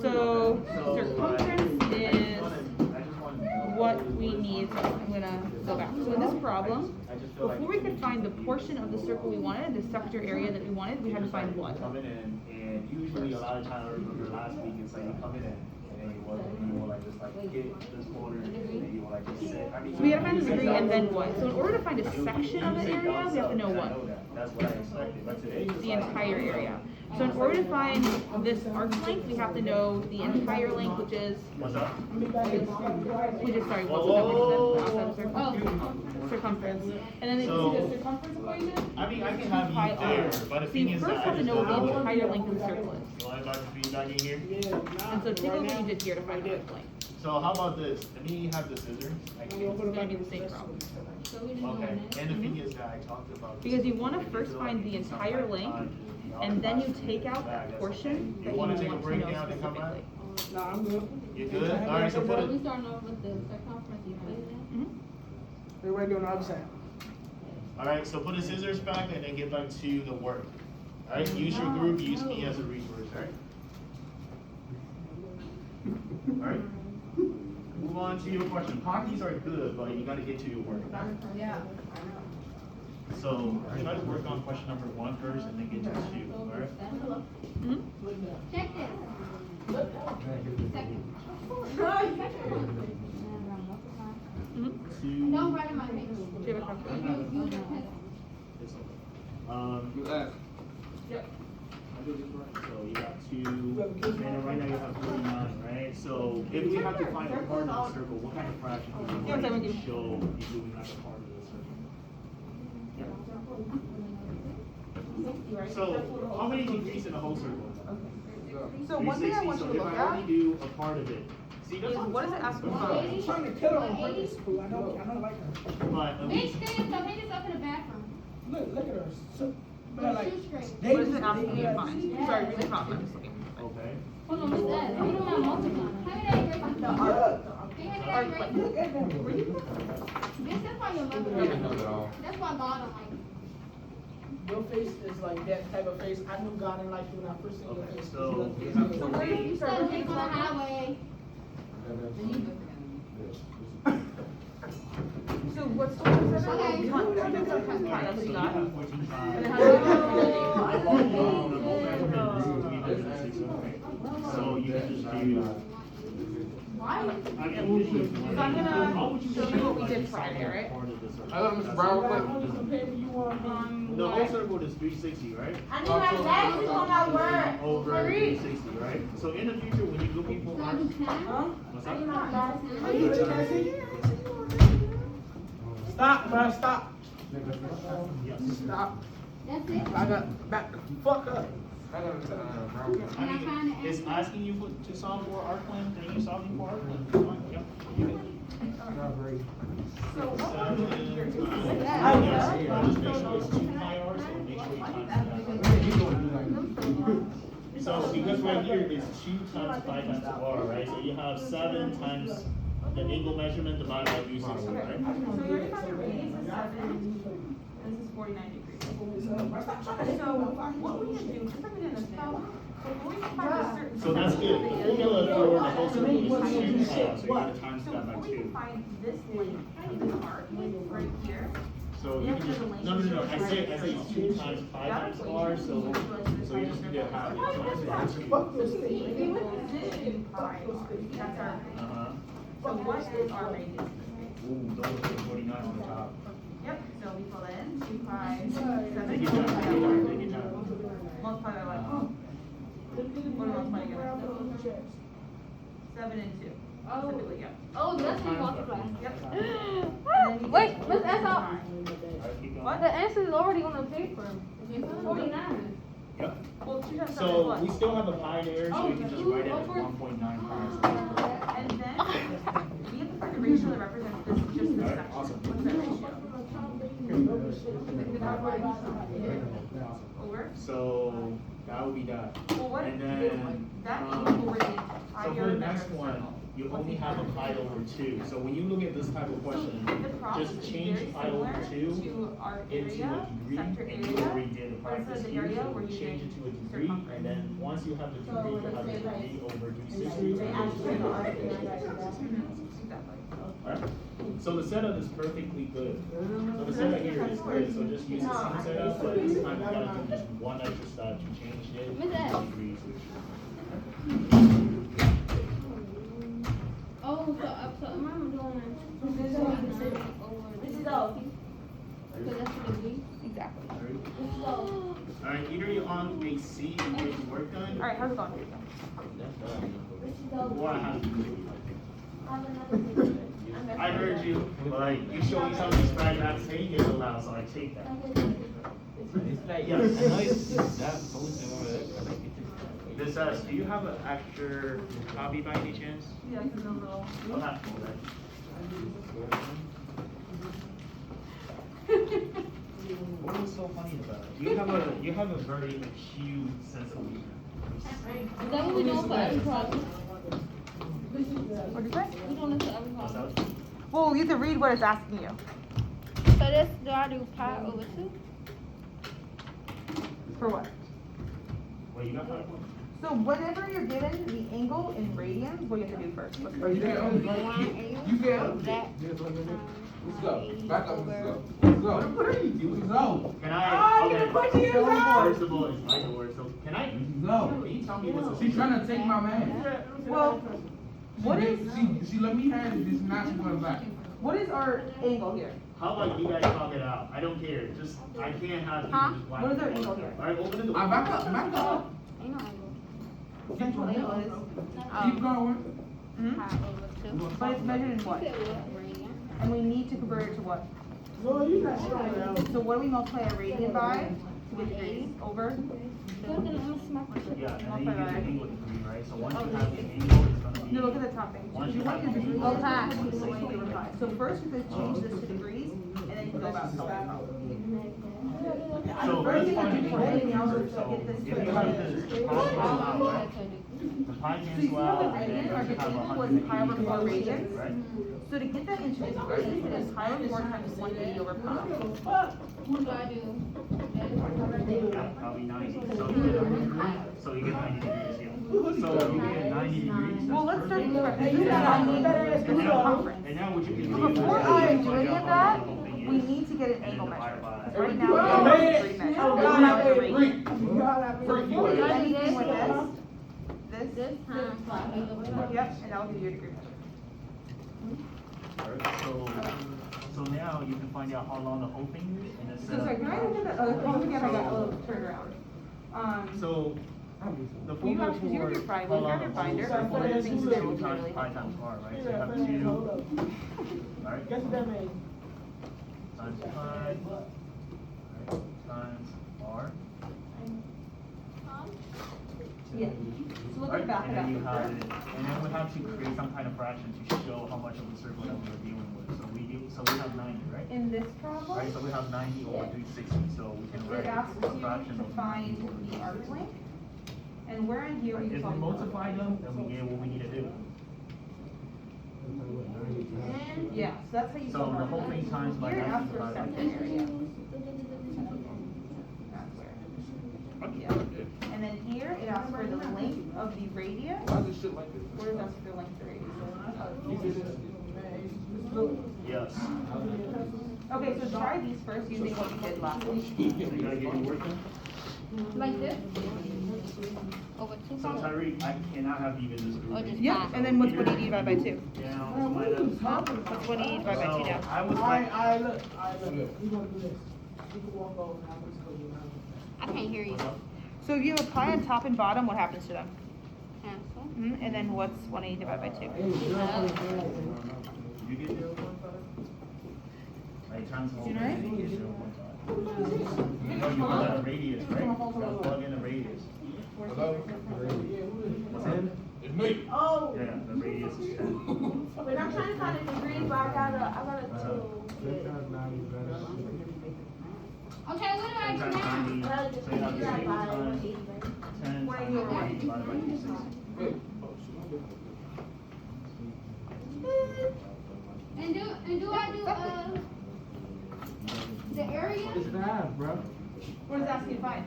Speaker 1: So
Speaker 5: So,
Speaker 1: circumference
Speaker 5: I
Speaker 1: is
Speaker 5: just want to know
Speaker 1: what we need. I'm gonna go back. So in this problem, before we could find the portion of the circle we wanted, the sector area that we wanted, we had to find what?
Speaker 6: Coming in, and usually a lot of times, I remember last week, it's like you come in and then you will like just like hit this corner, and then you will like just sit. I mean,
Speaker 1: So we gotta find the degree and then what? So in order to find a section of the area, we have to know what?
Speaker 6: That's what I expected, but today.
Speaker 1: The entire area. So in order to find this arc length, we have to know the entire length, which is,
Speaker 6: What's up?
Speaker 1: sorry, what's the outside the circle? Circumference. And then
Speaker 5: So-
Speaker 1: the circumference equation?
Speaker 5: I mean, I can have
Speaker 1: Pi
Speaker 5: you
Speaker 1: r.
Speaker 5: there, but the
Speaker 1: So
Speaker 5: thing
Speaker 1: you
Speaker 5: is
Speaker 1: first
Speaker 5: that I
Speaker 1: have to
Speaker 5: just
Speaker 1: know
Speaker 5: don't
Speaker 1: what the
Speaker 5: know.
Speaker 1: entire length of the circle is.
Speaker 5: So I got feedback in here.
Speaker 1: And so take what you did here to find the arc length.
Speaker 5: So how about this? Let me have the scissors.
Speaker 1: It's gonna be the same problem.
Speaker 5: Okay, and the thing is that I talked about.
Speaker 1: Because you wanna first find the entire length, and then you take out that portion that you want to
Speaker 5: take a
Speaker 1: know
Speaker 5: breakdown and come back?
Speaker 1: specifically.
Speaker 2: Nah, I'm good.
Speaker 5: You good? Alright, so put
Speaker 3: So we
Speaker 5: it.
Speaker 3: starting off with the circumference equation.
Speaker 2: They're ready on the other side.
Speaker 5: Alright, so put the scissors back and then get back to the work. Alright, use your group, use me as a resource, alright? Alright? Move on to your question. Hockeys are good, but you gotta get to your work.
Speaker 3: Yeah.
Speaker 5: So try to work on question number 1 first and then get to 2, alright?
Speaker 3: Check this. Second.
Speaker 1: Mm-hmm.
Speaker 3: Don't write in my face.
Speaker 1: Do you have a question?
Speaker 3: Use your pencil.
Speaker 7: You ask.
Speaker 6: So you got 2, and then right now you have 49, right? So if we have to find a part of the circle, what kind of fraction do you
Speaker 1: Yeah,
Speaker 6: want
Speaker 1: seven
Speaker 6: to
Speaker 1: gives-
Speaker 6: show you doing like a part of the circle?
Speaker 5: So how many degrees in a whole circle?
Speaker 1: So one thing I
Speaker 5: 360,
Speaker 1: want you
Speaker 5: so
Speaker 1: to
Speaker 5: if
Speaker 1: look
Speaker 5: I
Speaker 1: at
Speaker 5: only do a part of it. See, that's
Speaker 1: is what does it ask for?
Speaker 2: I'm trying to kill her on purpose, fool. I don't like her.
Speaker 5: But at
Speaker 3: Bitch,
Speaker 5: least,
Speaker 3: stand up, hang yourself in the bathroom.
Speaker 2: Look at her. So,
Speaker 3: Put
Speaker 2: but
Speaker 3: your
Speaker 2: like,
Speaker 3: shoes straight.
Speaker 1: What is it asking you to find? Sorry, read the top, I'm just looking.
Speaker 6: Okay.
Speaker 3: Hold on, what's that? Put them on multiply. How many days break?
Speaker 1: The arc,
Speaker 3: Can you hand me
Speaker 1: arc
Speaker 3: that break?
Speaker 1: length.
Speaker 2: look at them.
Speaker 3: Bitch, that's why your mother.
Speaker 7: You know it all.
Speaker 3: That's why God don't like you.
Speaker 2: Your face is like that type of face. I knew God didn't like you when I first seen your
Speaker 6: Okay,
Speaker 2: face.
Speaker 6: so we have
Speaker 1: So where do you
Speaker 3: You
Speaker 1: start
Speaker 3: said
Speaker 1: looking
Speaker 3: live on the highway.
Speaker 1: So what's the one
Speaker 3: Okay.
Speaker 1: that's that's what you
Speaker 6: So you
Speaker 1: got?
Speaker 6: have 14
Speaker 1: And
Speaker 6: times.
Speaker 1: then how
Speaker 6: So you can just do.
Speaker 3: Why?
Speaker 6: I mean,
Speaker 1: So I'm gonna show you what we did Friday, right?
Speaker 7: I got Mr. Brown real quick.
Speaker 5: the whole circle is 360, right?
Speaker 3: I need my glasses on my word.
Speaker 5: Over 360, right? So in the future, when you do people
Speaker 3: Can I
Speaker 5: arc,
Speaker 3: do 10?
Speaker 5: what's
Speaker 3: I need
Speaker 5: up?
Speaker 3: my glasses.
Speaker 2: Stop, man, stop.
Speaker 6: Yes.
Speaker 2: Stop.
Speaker 3: That's it?
Speaker 2: I got back the fuck up.
Speaker 7: I got Mr. Brown.
Speaker 5: I mean, it's asking you to solve for arc length, and you solving for arc length. Fine, yeah, you good.
Speaker 1: So what
Speaker 5: Seven
Speaker 1: was it here?
Speaker 5: times-
Speaker 1: Yeah.
Speaker 5: Just make sure it's 2 pi r, so make sure you times that. So because right here is 2 times 5 times r, right? So you have 7 times the angle measurement divided by 360, right?
Speaker 1: So you already found the radius is 7, this is 49 degrees. So what we can do, just like we did in this now, before we can find a certain.
Speaker 5: So that's good. The formula for the whole circle is 2 pi r, so you're gonna times
Speaker 1: So
Speaker 5: that by
Speaker 1: before we
Speaker 5: 2.
Speaker 1: can find this length, this arc, right here.
Speaker 5: So you can just, no, I say it's 2 times 5 times r, so you just need to have it times by 2.
Speaker 2: Fuck those
Speaker 1: If
Speaker 2: things.
Speaker 1: we would position pi r, that's our radius.
Speaker 5: Uh-huh.
Speaker 1: So what is our radius?
Speaker 6: Ooh, those are 49 on the top.
Speaker 1: Yep, so we fill in 2 pi, 7,
Speaker 6: Take your time, take your time, take your time.
Speaker 1: multiply by what? What do we multiply again? 7 and 2. Typically, yep.
Speaker 3: Oh, that's what you multiply.
Speaker 1: Yep.
Speaker 3: Wait, let's ask out.
Speaker 6: Alright, keep going.
Speaker 1: What?
Speaker 3: The answer is already on the paper. 49.
Speaker 5: Yep.
Speaker 1: Well, 2 times 7 is
Speaker 5: So
Speaker 1: what?
Speaker 5: we still have a pi there, so you can just write it as 1.9 pi.
Speaker 1: And then, we have to find the ratio that represents this, just this
Speaker 5: Alright,
Speaker 1: section.
Speaker 5: awesome.
Speaker 1: What's that ratio? Over?
Speaker 5: So that would be that.
Speaker 1: Well, what,
Speaker 5: And then,
Speaker 1: that
Speaker 5: um,
Speaker 1: equals over the
Speaker 5: so
Speaker 1: entire.
Speaker 5: for the next one,
Speaker 6: you only have a pi over 2. So when you look at this type of question,
Speaker 1: The process
Speaker 6: just
Speaker 1: is
Speaker 6: change
Speaker 1: very
Speaker 6: pi over
Speaker 1: similar
Speaker 6: 2
Speaker 1: to our
Speaker 6: into
Speaker 1: area,
Speaker 6: a degree,
Speaker 1: sector
Speaker 6: and you
Speaker 1: area,
Speaker 6: already did the
Speaker 1: but instead
Speaker 6: practice
Speaker 1: of the
Speaker 6: here,
Speaker 1: area,
Speaker 6: so
Speaker 1: we're
Speaker 6: change it
Speaker 1: using
Speaker 6: to a degree,
Speaker 1: circumference.
Speaker 6: and then once you have the degree, you have a degree over d60.
Speaker 1: Exactly.
Speaker 6: Alright, so the setup is perfectly good. So the setup here is good, so just use the same setup, but this time we gotta do just one extra step to change it to degrees.
Speaker 3: Oh, so I'm doing this is over this is all. So that's the degree.
Speaker 1: Exactly.
Speaker 5: Alright, either you're on a C and get your work done,
Speaker 1: Alright, how's it going?
Speaker 5: or I have to. I heard you, but you showed me something Sprite not saying it aloud, so I take that.
Speaker 8: It's like,
Speaker 5: Yes.
Speaker 8: I know it's that posting over there, but like
Speaker 5: This says, do you have an extra copy by any chance?
Speaker 1: Yeah, it's in the little.
Speaker 5: I'll have to pull that.
Speaker 6: What was so funny about it? You have a very acute sense of humor.
Speaker 3: Is that what we doing for every problem?
Speaker 1: What'd you say?
Speaker 3: We doing this for every
Speaker 6: What's
Speaker 3: problem.
Speaker 6: that?
Speaker 1: Well, you have to read what it's asking you.
Speaker 3: So this, do I do pi over 2?
Speaker 1: For what?
Speaker 6: Well, you got 5 points.
Speaker 1: So whenever you're given the angle in radians, what do you have to do first? What's
Speaker 4: Are you there? You there?
Speaker 3: That.
Speaker 4: Let's go. Back up. Let's go. Let's go. What are you doing? Go.
Speaker 5: Can I?
Speaker 1: you're
Speaker 5: Okay.
Speaker 1: pushing yourself.
Speaker 5: First of all, it's my door, so can I?
Speaker 4: No.
Speaker 5: Can you tell me what's
Speaker 4: She's trying to take my man.
Speaker 1: Well, what is
Speaker 4: She let me have it. This is not going back.
Speaker 1: what is our angle here?
Speaker 5: How about you guys talk it out? I don't care. Just I can't have you just
Speaker 1: What is our angle here?
Speaker 5: All right, open the door.
Speaker 4: I back up. Back up.
Speaker 3: Ain't no angle.
Speaker 1: Central angle is,
Speaker 4: Keep going.
Speaker 3: Pi over 2.
Speaker 1: but it's measured in what?
Speaker 3: Radian.
Speaker 1: And we need to convert it to what?
Speaker 2: No, you're not showing out.
Speaker 1: So what do we multiply a radian by? With degrees over?
Speaker 3: I'm gonna smack it.
Speaker 6: Yeah, and then you get the angle degree, right? So once you
Speaker 1: Okay.
Speaker 6: have the angle, it's gonna be.
Speaker 1: No, look at the top thing.
Speaker 6: Once
Speaker 1: You
Speaker 6: you
Speaker 1: want
Speaker 6: have
Speaker 1: your
Speaker 6: the
Speaker 1: degree
Speaker 6: angle.
Speaker 1: over pi, over pi. So first you have to change this to degrees, and then you can go about solving the problem.
Speaker 6: So
Speaker 1: First
Speaker 6: let's
Speaker 1: you have
Speaker 6: find
Speaker 1: to
Speaker 6: the
Speaker 1: do anything else
Speaker 6: angle.
Speaker 1: to
Speaker 6: So
Speaker 1: get this
Speaker 6: if
Speaker 1: to
Speaker 6: you
Speaker 1: the
Speaker 6: have
Speaker 1: right.
Speaker 6: this pi cancel out, right? The pi
Speaker 1: So you
Speaker 6: cancel
Speaker 1: see how
Speaker 6: out,
Speaker 1: the
Speaker 6: and then
Speaker 1: radians, our
Speaker 6: you have
Speaker 1: angle was
Speaker 6: 180
Speaker 1: pi over 4
Speaker 6: degrees,
Speaker 1: radians?
Speaker 6: right?
Speaker 1: So to get that into degrees, it is pi over 4 times 180 over pi.
Speaker 3: What do I do?
Speaker 6: Yeah, probably 90. So you get 90 degrees, yeah. So you get 90 degrees.
Speaker 1: Well, let's start with this. This is 90 degrees circumference.
Speaker 6: And now what you can
Speaker 1: So
Speaker 6: do is
Speaker 1: before
Speaker 6: find
Speaker 1: I
Speaker 6: out
Speaker 1: do any
Speaker 6: how
Speaker 1: of that,
Speaker 6: the whole thing
Speaker 1: we
Speaker 6: is,
Speaker 1: need to get an
Speaker 6: and then
Speaker 1: angle
Speaker 6: divide
Speaker 1: measure.
Speaker 6: by.
Speaker 1: Right now, we have a degree measure.
Speaker 2: Oh,
Speaker 1: Right now, it's a
Speaker 2: God,
Speaker 1: radian. So
Speaker 2: Freak.
Speaker 1: before we do anything with this,
Speaker 3: This times pi over 2.
Speaker 1: yep, and that'll give you a degree measure.
Speaker 6: Alright, so now you can find out how long the whole thing is, and then
Speaker 1: So
Speaker 6: set up.
Speaker 1: sorry, can I look at the, oh, again, I got a little turned around.
Speaker 6: So, the
Speaker 1: You
Speaker 6: formula
Speaker 1: have- 'cause you have your
Speaker 6: for
Speaker 1: binder,
Speaker 6: how
Speaker 1: you
Speaker 6: long
Speaker 1: have your
Speaker 6: the whole
Speaker 1: binder,
Speaker 6: circle
Speaker 1: and
Speaker 6: is
Speaker 1: things
Speaker 6: is
Speaker 1: that
Speaker 6: 2
Speaker 1: will be
Speaker 6: times
Speaker 1: really
Speaker 6: pi times r, right? So you have 2, right?
Speaker 2: Guess what that means?
Speaker 6: Times pi, right, times r.
Speaker 1: Yeah. So look at the
Speaker 6: Right,
Speaker 1: back
Speaker 6: and then you
Speaker 1: of
Speaker 6: have
Speaker 1: that.
Speaker 6: it, and then we have to create some kind of fraction to show how much of the circle that we are dealing with. So we have 90, right?
Speaker 1: In this problem,
Speaker 6: Right, so we have 90 over 360, so we can
Speaker 1: it
Speaker 6: write
Speaker 1: asks
Speaker 6: a
Speaker 1: you
Speaker 6: fraction
Speaker 1: to
Speaker 6: of 90
Speaker 1: find
Speaker 6: over
Speaker 1: the
Speaker 6: 360.
Speaker 1: arc length. And where in here are you
Speaker 6: If we
Speaker 1: solving?
Speaker 6: multiply them, then we get what we need to do.
Speaker 1: Yeah, so that's how you
Speaker 6: So
Speaker 1: solve
Speaker 6: the
Speaker 1: arc
Speaker 6: whole
Speaker 1: length.
Speaker 6: thing times by
Speaker 1: Here it
Speaker 6: 90
Speaker 1: asks for
Speaker 6: divided by
Speaker 1: second area.
Speaker 6: 360.
Speaker 1: That's where. Yeah. And then here, it asks for the length of the radius.
Speaker 4: Why is this shit like this?
Speaker 1: Where does it ask for the length of the radius?
Speaker 6: Yes.
Speaker 1: Okay, so try these first using what you did last week.
Speaker 6: So you gotta get your work done?
Speaker 3: Like this? Over 2
Speaker 6: So Tyreek, I cannot have you in this group.
Speaker 3: Or just
Speaker 1: Yep,
Speaker 3: pi?
Speaker 1: and then what's 180 divided by 2?
Speaker 6: Down, minus.
Speaker 1: What's 180 divided by 2
Speaker 6: So
Speaker 1: now?
Speaker 6: I was
Speaker 2: I
Speaker 6: like,
Speaker 2: look. You gonna do this. You can walk over now. Let's go do now.
Speaker 3: I can't hear you.
Speaker 6: what's up?
Speaker 1: So if you have a pi on top and bottom, what happens to them?
Speaker 3: Cancel.
Speaker 1: And then what's 180 divided by 2?
Speaker 6: You get 0.5? Like times the whole
Speaker 1: You know
Speaker 6: thing, you get 0.5. You know you got a radius, right? You gotta plug in the radius.
Speaker 4: Hello?
Speaker 6: What's that?
Speaker 4: It's me.
Speaker 9: Oh,
Speaker 6: Yeah, the radius is 10.
Speaker 9: when I'm trying to find a degree, but I gotta do.
Speaker 3: Okay, what do I
Speaker 6: 10
Speaker 3: do
Speaker 6: times
Speaker 3: now?
Speaker 6: 90, so you have the same times 10 times 90 divided by 360.
Speaker 3: And do I do the area?
Speaker 4: It's the half, bro.
Speaker 1: What is asking to find?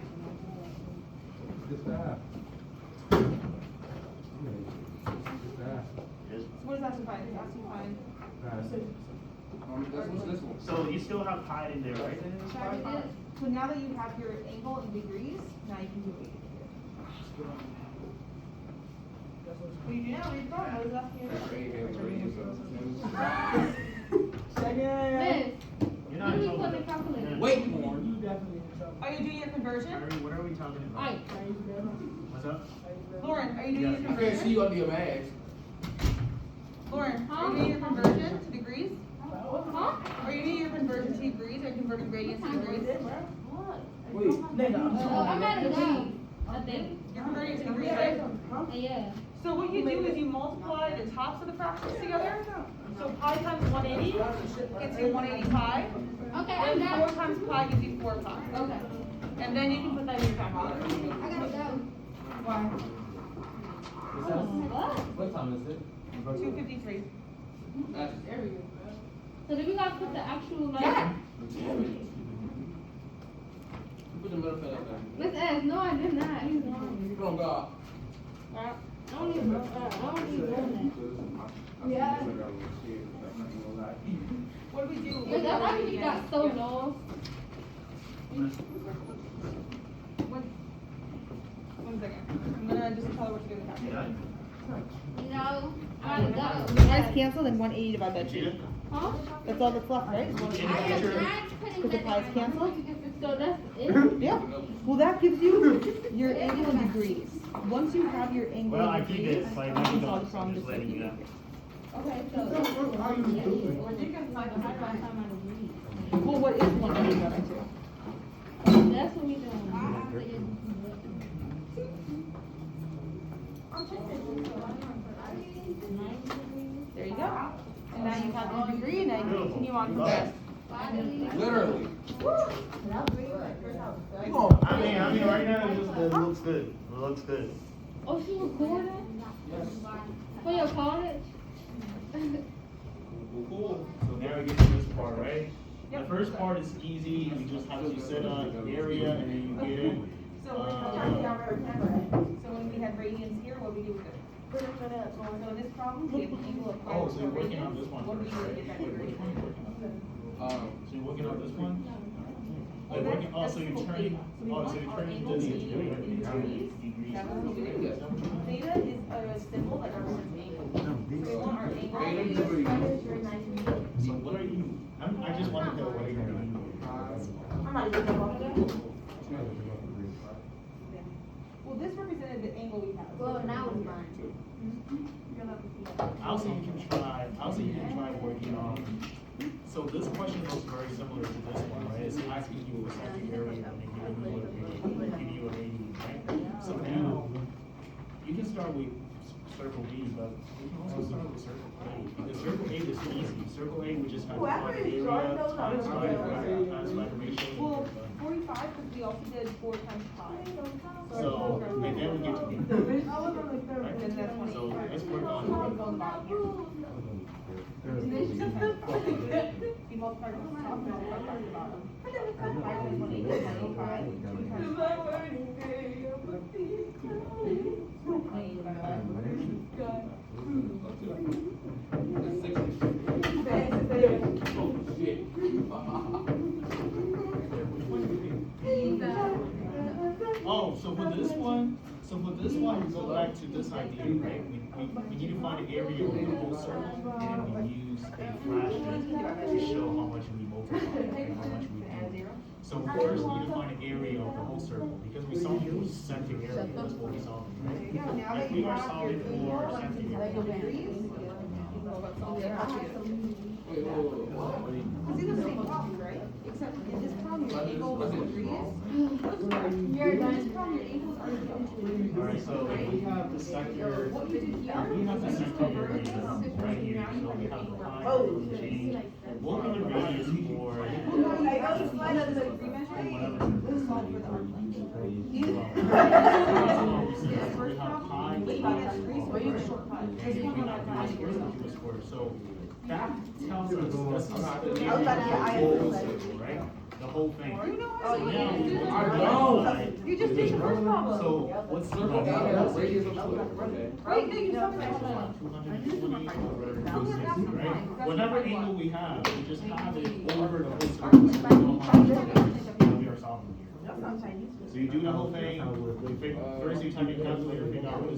Speaker 4: It's the half. It's the half.
Speaker 1: What is asking to find? It's asking to find.
Speaker 4: This one.
Speaker 6: So you still have pi in there, right?
Speaker 1: So now that you have your angle in degrees, now you can do it. What do you do now? What do you thought? I was asking you.
Speaker 3: Miss,
Speaker 6: You're
Speaker 3: what
Speaker 6: not
Speaker 3: do we
Speaker 6: talking
Speaker 3: put in the
Speaker 6: about-
Speaker 3: calculator?
Speaker 4: Wait.
Speaker 2: You definitely in trouble.
Speaker 1: Are you doing your conversion?
Speaker 6: What are we talking about?
Speaker 3: Alright.
Speaker 6: What's up?
Speaker 1: Lauren, are you doing your
Speaker 7: I can't see
Speaker 1: conversion?
Speaker 7: you under your mask.
Speaker 1: Lauren, are you doing your conversion to degrees?
Speaker 3: Huh?
Speaker 1: Are you doing your conversion to degrees or converting radians to degrees?
Speaker 2: Wait, nigga, I'm
Speaker 3: I'm at a
Speaker 2: sorry.
Speaker 3: D, I think.
Speaker 1: You're converting to degrees, right?
Speaker 3: Yeah.
Speaker 1: So what you do is you multiply the tops of the fractions together. So pi times 180 gets you 180 pi.
Speaker 3: Okay, I'm
Speaker 1: And 4
Speaker 3: done.
Speaker 1: times pi gives you 4 pi.
Speaker 3: Okay.
Speaker 1: And then you can put that in your calculator.
Speaker 3: I gotta go.
Speaker 1: Why?
Speaker 3: What?
Speaker 8: What time is it?
Speaker 1: 253.
Speaker 3: So do we gotta put the actual like?
Speaker 1: Yeah.
Speaker 7: Put your middle finger up there.
Speaker 3: Miss S, no, I did not. He's wrong.
Speaker 7: Put on God.
Speaker 3: I don't even know that. Yeah.
Speaker 1: What do we do?
Speaker 3: Miss S, I think you got so lost.
Speaker 1: One second. I'm gonna just tell her what to do with the calculator.
Speaker 3: No, I gotta go.
Speaker 1: Pi's canceled and 180 divided by 2.
Speaker 3: Huh?
Speaker 1: That's all that's left, right?
Speaker 3: I tried putting
Speaker 1: Because the
Speaker 3: that
Speaker 1: pi's
Speaker 3: in.
Speaker 1: canceled?
Speaker 3: So that's it?
Speaker 1: Yeah. Well, that gives you your angle in degrees. Once you have your angle
Speaker 6: Well, I
Speaker 1: in
Speaker 6: keep
Speaker 1: degrees,
Speaker 6: it, like,
Speaker 1: you
Speaker 6: maybe
Speaker 1: can solve
Speaker 6: not,
Speaker 1: the problem
Speaker 6: just
Speaker 1: just like
Speaker 6: letting
Speaker 1: you
Speaker 6: you know.
Speaker 1: did.
Speaker 3: Okay, so.
Speaker 1: Well, what is 180 divided by 2?
Speaker 3: That's what we doing.
Speaker 1: There you go. And now you have your degree, and now you can continue on from there.
Speaker 7: Literally.
Speaker 6: I mean, right now it looks good. It looks good.
Speaker 3: Oh, she recording? For your college?
Speaker 6: Cool. So now we get to this part, right? The first part is easy. You just have to set up the area and then you get it.
Speaker 1: So when we have radians here, what do we do with it? So in this problem, we have an angle of 5
Speaker 6: Oh, so you're working on this one
Speaker 1: What do we
Speaker 6: first,
Speaker 1: do to
Speaker 6: right?
Speaker 1: get that degree?
Speaker 6: Which one are you working on?
Speaker 7: Um,
Speaker 6: So you're working on this one?
Speaker 1: Oh,
Speaker 6: You're working,
Speaker 1: that's
Speaker 6: so you're
Speaker 1: simple
Speaker 6: turning,
Speaker 1: theta. So we
Speaker 6: oh, so
Speaker 1: want
Speaker 6: you're
Speaker 1: our
Speaker 6: turning
Speaker 1: angle
Speaker 6: this
Speaker 1: to
Speaker 6: into
Speaker 1: be in degrees.
Speaker 6: degrees.
Speaker 1: That's what we do. Theta is a symbol that represents angle. So we want our angle to be
Speaker 6: So what are you, I just want to know what are you doing?
Speaker 1: Well, this represented the angle we have.
Speaker 3: Well, now it's mine.
Speaker 6: I'll say you can try working on, so this question looks very similar to this one, right? It's asking you a second area and then giving you a radius, right? So now, you can start with circle B, but we can also start with circle A, because circle A is easy. Circle A, we just have to find the area, times by the ratio.
Speaker 1: Well, 45, because we also did 4 times pi.
Speaker 6: So, and then we get to B.
Speaker 1: And then that's 180.
Speaker 6: So, let's work on
Speaker 1: Go on the bottom here. You multiply the top, multiply the bottom. 5 times 180 is 185. 2 times 180 divided by 5.
Speaker 6: Oh, so for this one, we go back to this idea, right? We need to find an area of the whole circle, and we use a fraction to show how much we multiply and how much we do. So we first need to find an area of the whole circle, because we solved for center area, that's what we solved, right? If we are solving for center area.
Speaker 7: wait.
Speaker 1: It's the same problem, right? Except in this problem, your angle was degrees.
Speaker 3: You're
Speaker 1: In this
Speaker 3: done.
Speaker 1: problem, your angles are given to degrees.
Speaker 6: Alright, so if we have the sector,
Speaker 1: What you did here,
Speaker 6: we have the
Speaker 1: is
Speaker 6: sector
Speaker 1: convert
Speaker 6: area
Speaker 1: it to
Speaker 6: right here, so we have the pi, G. What are the radius for?
Speaker 1: solve for the arc length.
Speaker 6: We have pi,
Speaker 1: Wait, you have degrees, or you have short pi? Because we have pi.
Speaker 5: pi squared is the square. So that tells us this is the
Speaker 9: I was about to say, I
Speaker 5: whole
Speaker 9: am
Speaker 5: circle, right? The whole thing.
Speaker 1: You know
Speaker 9: Oh,
Speaker 1: what?
Speaker 9: yeah.
Speaker 7: I know.
Speaker 1: You just did the first problem.
Speaker 5: So what's the
Speaker 7: Circle A, radius of square. Okay.
Speaker 1: Right, then you tell me.
Speaker 5: 220 over 60, right? Whatever angle we have, we just have it over the whole circle. So we know how much it is. Now we are solving here. So you do the whole thing, first you type in calculator, figure out what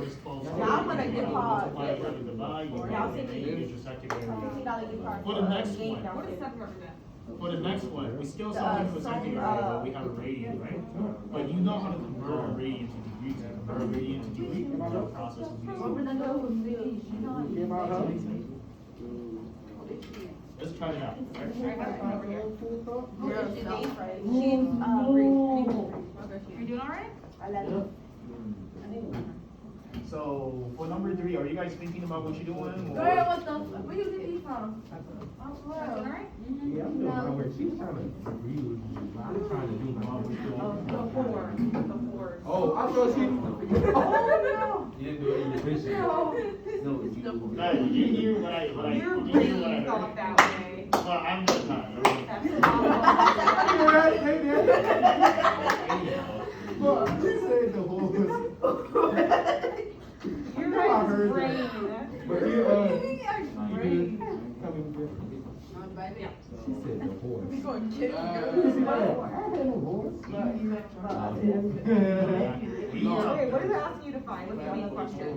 Speaker 5: is 12.
Speaker 9: Yeah, I'm gonna get hard.
Speaker 5: Multiply it by the divide, you get your second area.
Speaker 9: $50 gift card.
Speaker 5: For the next one.
Speaker 1: What is second represent?
Speaker 5: For the next one, we still solving for second area, but we have a radian, right? But you know how to convert a radian to degrees, and convert a radian to degrees, the process will be Let's try it out, right?
Speaker 1: You doing all right?
Speaker 5: So, for number 3, are you guys thinking about what you're doing?
Speaker 9: Girl, what the, where you get these from?
Speaker 1: Doing all right?
Speaker 8: Yeah, I'm doing where she's trying to agree with me. I'm trying to do my
Speaker 1: The four.
Speaker 7: Oh, I thought she.
Speaker 8: You didn't do it in your vision. No,
Speaker 5: Guys, did you hear what I
Speaker 1: You're
Speaker 5: did you hear
Speaker 1: really
Speaker 5: what I
Speaker 1: thought
Speaker 5: heard?
Speaker 1: that way.
Speaker 5: Well, I'm just not, right?
Speaker 8: She said the whole.
Speaker 1: You're
Speaker 8: I
Speaker 1: right,
Speaker 8: heard
Speaker 1: brain.
Speaker 8: that. But you,
Speaker 1: Brain.
Speaker 8: she said the horse.
Speaker 1: We're going to
Speaker 8: I had no horse.
Speaker 1: Wait, what is it asking you to find? What's the main question?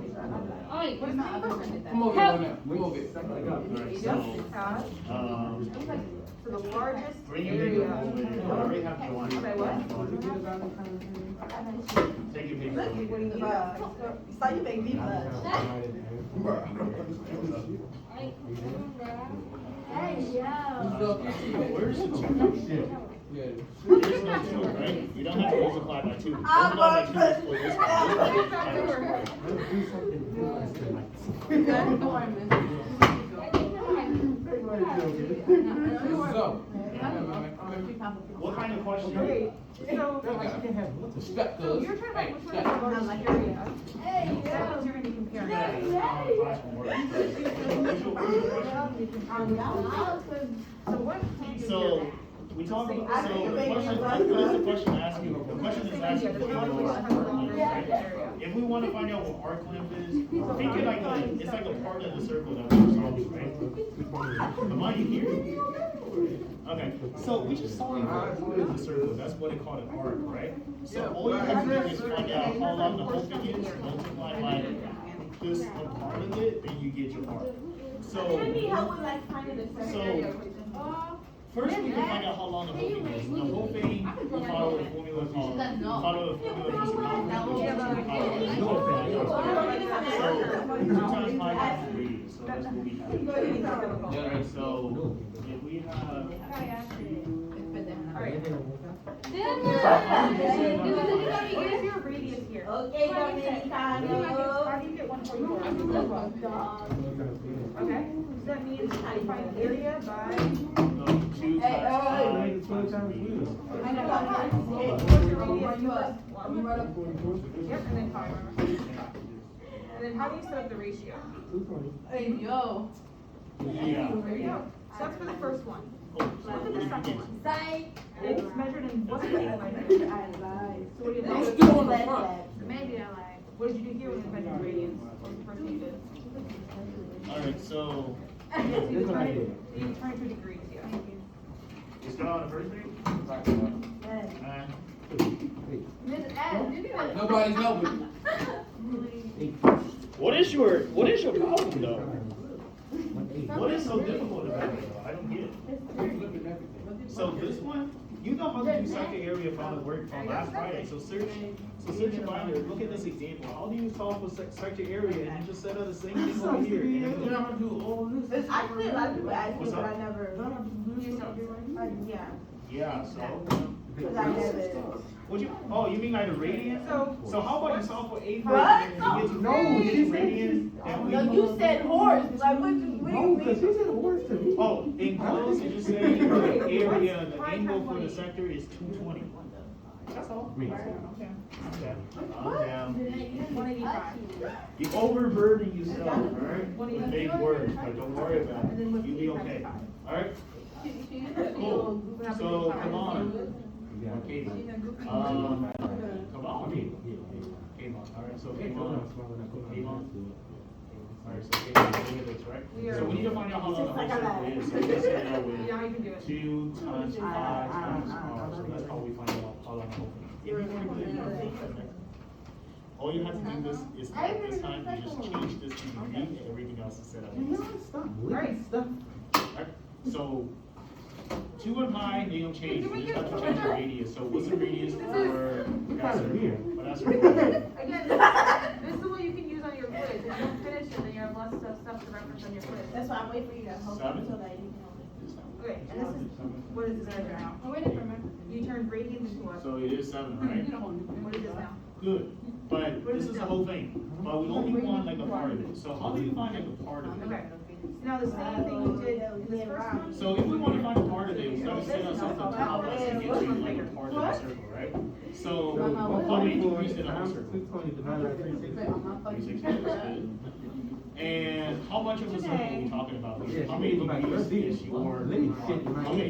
Speaker 3: Alright,
Speaker 1: What is the main question?
Speaker 7: Come over here, man. Come over here.
Speaker 1: So the largest
Speaker 5: Bring your paper
Speaker 1: area.
Speaker 5: over here. I already have the one.
Speaker 1: Okay, what?
Speaker 5: Take your paper over here.
Speaker 9: So you make me blush. Hey, yo.
Speaker 5: Where's the 2?
Speaker 7: Yeah.
Speaker 5: There's no 2, right? You don't have to multiply by 2. Multiply by 2 is for this
Speaker 7: So.
Speaker 5: What kind of question?
Speaker 1: Okay, so
Speaker 7: Step
Speaker 1: so you're trying to which one is the largest area?
Speaker 9: Hey,
Speaker 1: That
Speaker 9: yo.
Speaker 1: means you're gonna be comparing. So what can you
Speaker 5: So,
Speaker 1: do?
Speaker 5: we talk about, so the question, what is the question asking? The question is asking for your, right? If we want to find out what arc length is, think it like it's like a part of the circle that we're solving, right? Am I here? Okay, so we just solving for a part of the circle, that's what they call an arc, right? So all you have to do is find out how long the whole thing is, multiply by just a part of it, then you get your arc. So,
Speaker 9: Can you help with like finding the second area?
Speaker 5: first we can find out how long the whole thing is. The whole thing, we follow the formula called, follow the formula for circumference. So, 2 times pi times the radius, so that's what we have. Alright, so, if we have.
Speaker 1: What is your radius here?
Speaker 9: Okay,
Speaker 1: How do you get
Speaker 9: Dominicano.
Speaker 1: 144? Okay, so that means I find area by.
Speaker 5: 2
Speaker 9: Hey,
Speaker 5: times pi times the radius.
Speaker 1: I know. What's your radius? Yep, and then pi. And then how do you set up the ratio?
Speaker 9: Hey, yo.
Speaker 5: Yeah.
Speaker 1: There you go. So that's for the first one.
Speaker 5: Cool.
Speaker 1: Look at the second one.
Speaker 9: Say.
Speaker 1: It's measured in what's the angle measured?
Speaker 9: I lied.
Speaker 1: So what do you
Speaker 7: I'm
Speaker 1: think?
Speaker 7: still on the front.
Speaker 1: Maybe I lied. What did you do here when you measured radians? What was the first thing you did?
Speaker 5: Alright, so,
Speaker 1: Yes, you turn it to degrees, yeah.
Speaker 5: you still on the first page?
Speaker 7: Nobody's helping.
Speaker 5: What is your problem though? What is so difficult about it though? I don't get it. So this one, you know how to do second area from the work from last Friday. So search your binder, look at this example. How do you solve for second area and you just set up the same thing over here? And then
Speaker 7: You're not gonna do all this.
Speaker 9: There's actually a lot of people ask me,
Speaker 5: What's
Speaker 9: but
Speaker 5: up?
Speaker 9: I never. Yeah.
Speaker 5: Yeah, so.
Speaker 9: Because I never.
Speaker 5: Would you, oh, you mean like the radian? So how about you solve for A first
Speaker 9: What?
Speaker 5: and then you get to radian and we.
Speaker 9: No, you said horse. Like, what do you mean?
Speaker 8: said horse to me.
Speaker 5: Oh, enclosed, you just say the area, the angle for the sector is 220. That's all.
Speaker 8: Me.
Speaker 5: Okay. Calm down.
Speaker 1: 185.
Speaker 5: You overburden yourself, alright? With big words, but don't worry about it. You'll be okay. Alright? Cool. So, come on. Katie. Come on. Kmon. Alright, so Kmon. Alright, so Kmon, look at this, right? So we need to find out how long the whole circle is. So let's say that with
Speaker 1: Yeah, you can do it.
Speaker 5: 2 times 5 times r. So that's how we find out how long the whole thing is. If you want to do it, all you have to do is at this time, you just change this to degree and everything else is set up.
Speaker 1: Right.
Speaker 5: Alright, so 2 and pi, they don't change, we just have to change the radius. So what's the radius for that circle? Oh, that's right.
Speaker 1: Again, this is what you can use on your quiz. If you don't finish it, then you have less stuff to reference on your quiz.
Speaker 9: That's why I'm waiting for you to hold it
Speaker 5: 7?
Speaker 9: so that you can hold it.
Speaker 1: Okay, and this is, what is this right now?
Speaker 3: I'm waiting for my.
Speaker 1: You turned radians into what?
Speaker 5: So it is 7, right?
Speaker 1: What is this now?
Speaker 5: Good, but this is the whole thing, but we only want like a part of it. So how do you find like a part of it?
Speaker 1: Okay. Now the same thing you did in this first one.
Speaker 5: So if we want to find a part of it, we gotta set up something to help us to get to like a part of the circle, right? So how many degrees in a whole circle? 360, that's good. And how much of a circle are we talking about here? How many degrees is your, how many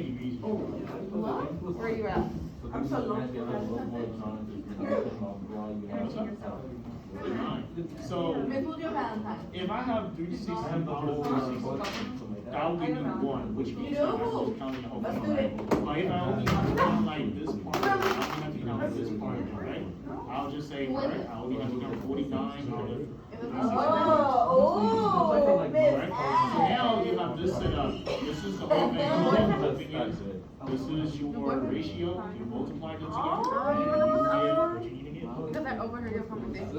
Speaker 5: degrees is your?
Speaker 1: Where are you at?
Speaker 9: I'm so low.
Speaker 5: So
Speaker 9: Miss, who's your Valentine?
Speaker 5: if I have 360 over 360, that will give me 1, which means I'm just counting the whole thing, right? But if I only have to count like this part, I only have to count this part, right? I'll just say, alright, I only have to count 49 out of 360.
Speaker 9: Oh, Miss
Speaker 5: Right? So now you have this set up. This is the whole thing. This is your ratio. You multiply them together, and you get what you need to get.
Speaker 1: Because I overheard your conversation.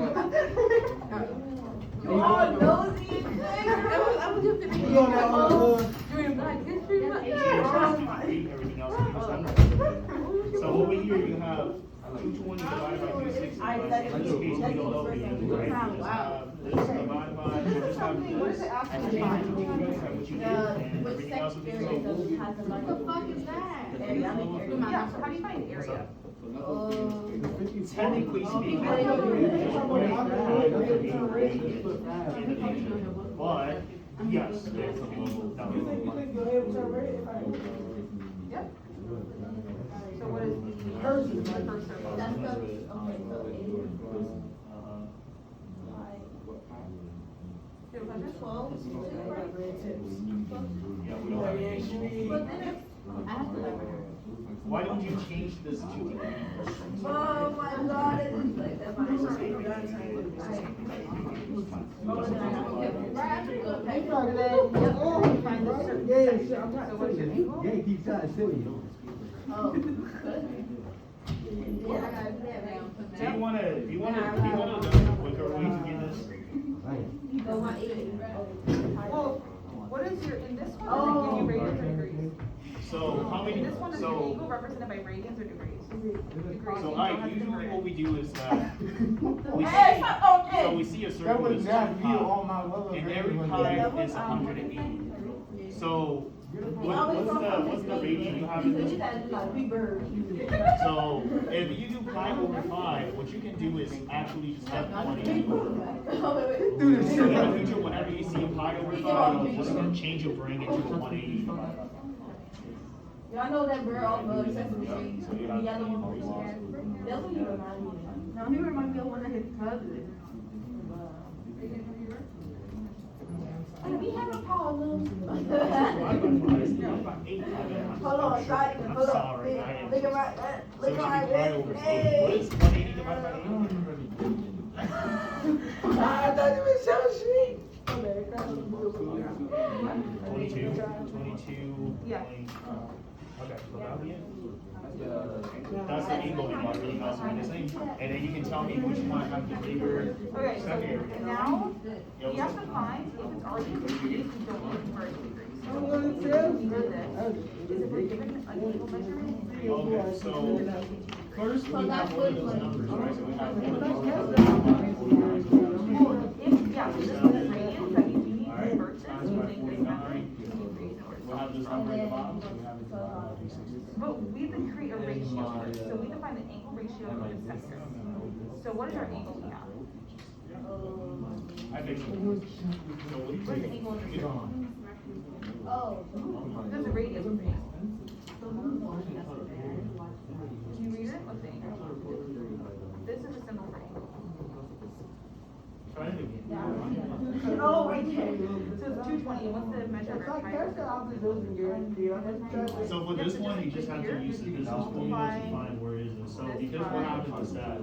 Speaker 9: You all nosy and good.
Speaker 1: I was just thinking.
Speaker 2: You on that,
Speaker 1: Doing Black History Month.
Speaker 5: Everything else is so over here you have 220 divided by 360. In this case, we don't know the answer, right?
Speaker 9: Wow.
Speaker 5: This divided by, so just have this, and change it to degrees, have what you get, and everything else will be so.
Speaker 1: What the fuck is that? Yeah, so how do you find area?
Speaker 5: Technically speaking, but yes.
Speaker 1: Yep. So what is the first circle?
Speaker 9: That's the, okay, so it is 12.
Speaker 5: Yeah, we don't have any.
Speaker 9: But then it's, I have to learn.
Speaker 5: Why don't you change this to degree?
Speaker 9: Oh my God, it is like that. Right after you go back.
Speaker 1: Find the circle. So what is your angle?
Speaker 8: Yeah, keep trying to silly.
Speaker 9: Oh, good. Yeah, I got it.
Speaker 5: Do you wanna learn a quicker way to get this?
Speaker 9: Go my 80.
Speaker 1: Well, what is your, in this one, does it give you radians or degrees?
Speaker 5: So how many,
Speaker 1: In this one, is your
Speaker 5: so,
Speaker 1: angle represented by radians or degrees? Degrees.
Speaker 5: so
Speaker 1: You
Speaker 5: I,
Speaker 1: don't have to
Speaker 5: usually
Speaker 1: convert
Speaker 5: what
Speaker 1: it.
Speaker 5: we do is that, we
Speaker 9: Hey,
Speaker 5: see,
Speaker 9: stop,
Speaker 5: so
Speaker 9: okay.
Speaker 5: we see a
Speaker 2: That
Speaker 5: circle
Speaker 2: would
Speaker 5: is
Speaker 2: not be
Speaker 5: 2
Speaker 2: all
Speaker 5: pi,
Speaker 2: my love.
Speaker 5: and every pi is 180. So, what's the radius you have in this? So, if you do pi over 5, what you can do is actually just have 180. So in the future, whenever you see a pi over 5, just gonna change your brain into 180.
Speaker 9: Y'all know that girl off of Sesame Street?
Speaker 5: So you
Speaker 9: The
Speaker 5: have
Speaker 9: yellow one. That's what you remind me of.
Speaker 1: No, he reminds me of one of his cousins.
Speaker 9: Hey, we have a problem.
Speaker 5: I'm about 8
Speaker 9: Hold on, try it.
Speaker 5: I'm
Speaker 9: Hold
Speaker 5: sorry,
Speaker 9: on.
Speaker 5: I am.
Speaker 9: Look at my,
Speaker 5: So
Speaker 9: look
Speaker 5: it
Speaker 9: at
Speaker 5: should be pi
Speaker 9: my
Speaker 5: over
Speaker 9: wrist.
Speaker 5: 4. What is 180 divided by 8?
Speaker 2: I thought you were so sweet.
Speaker 5: 22.
Speaker 1: Yeah.
Speaker 5: Okay, so that'll be it. That's the angle and everything else will be the same. And then you can tell me which one have the bigger
Speaker 1: Okay,
Speaker 5: second area.
Speaker 1: so now,
Speaker 5: Yeah,
Speaker 1: you have to find, if it's already in degrees, you don't need to convert it to degrees.
Speaker 2: I'm gonna tell
Speaker 1: We did this, is if we're given an angle measurement.
Speaker 5: Okay, so first we have one of those numbers, right? So we have one of those numbers.
Speaker 1: Well, if, yeah, so this is radians, that means you need to
Speaker 5: Alright,
Speaker 1: convert this
Speaker 5: times by
Speaker 1: using this
Speaker 5: 49.
Speaker 1: number to degrees in order to
Speaker 5: we'll have this number at the bottom, so we have it divided by 360.
Speaker 1: But we have to create a ratio, so we define the angle ratio of the sector. So what is our angle we have?
Speaker 5: I think so. So what do you
Speaker 1: What's the
Speaker 5: think?
Speaker 1: angle in the circle?
Speaker 3: Oh.
Speaker 1: There's a radius of thing. Can you read it? What's the angle? This is a symbol for angle.
Speaker 5: Try it again.
Speaker 1: Oh, right there. So it's 220, and what's the measure of our triangle?
Speaker 5: So for this one, you just have to use the distance formula to find where it is. So because what happens is that,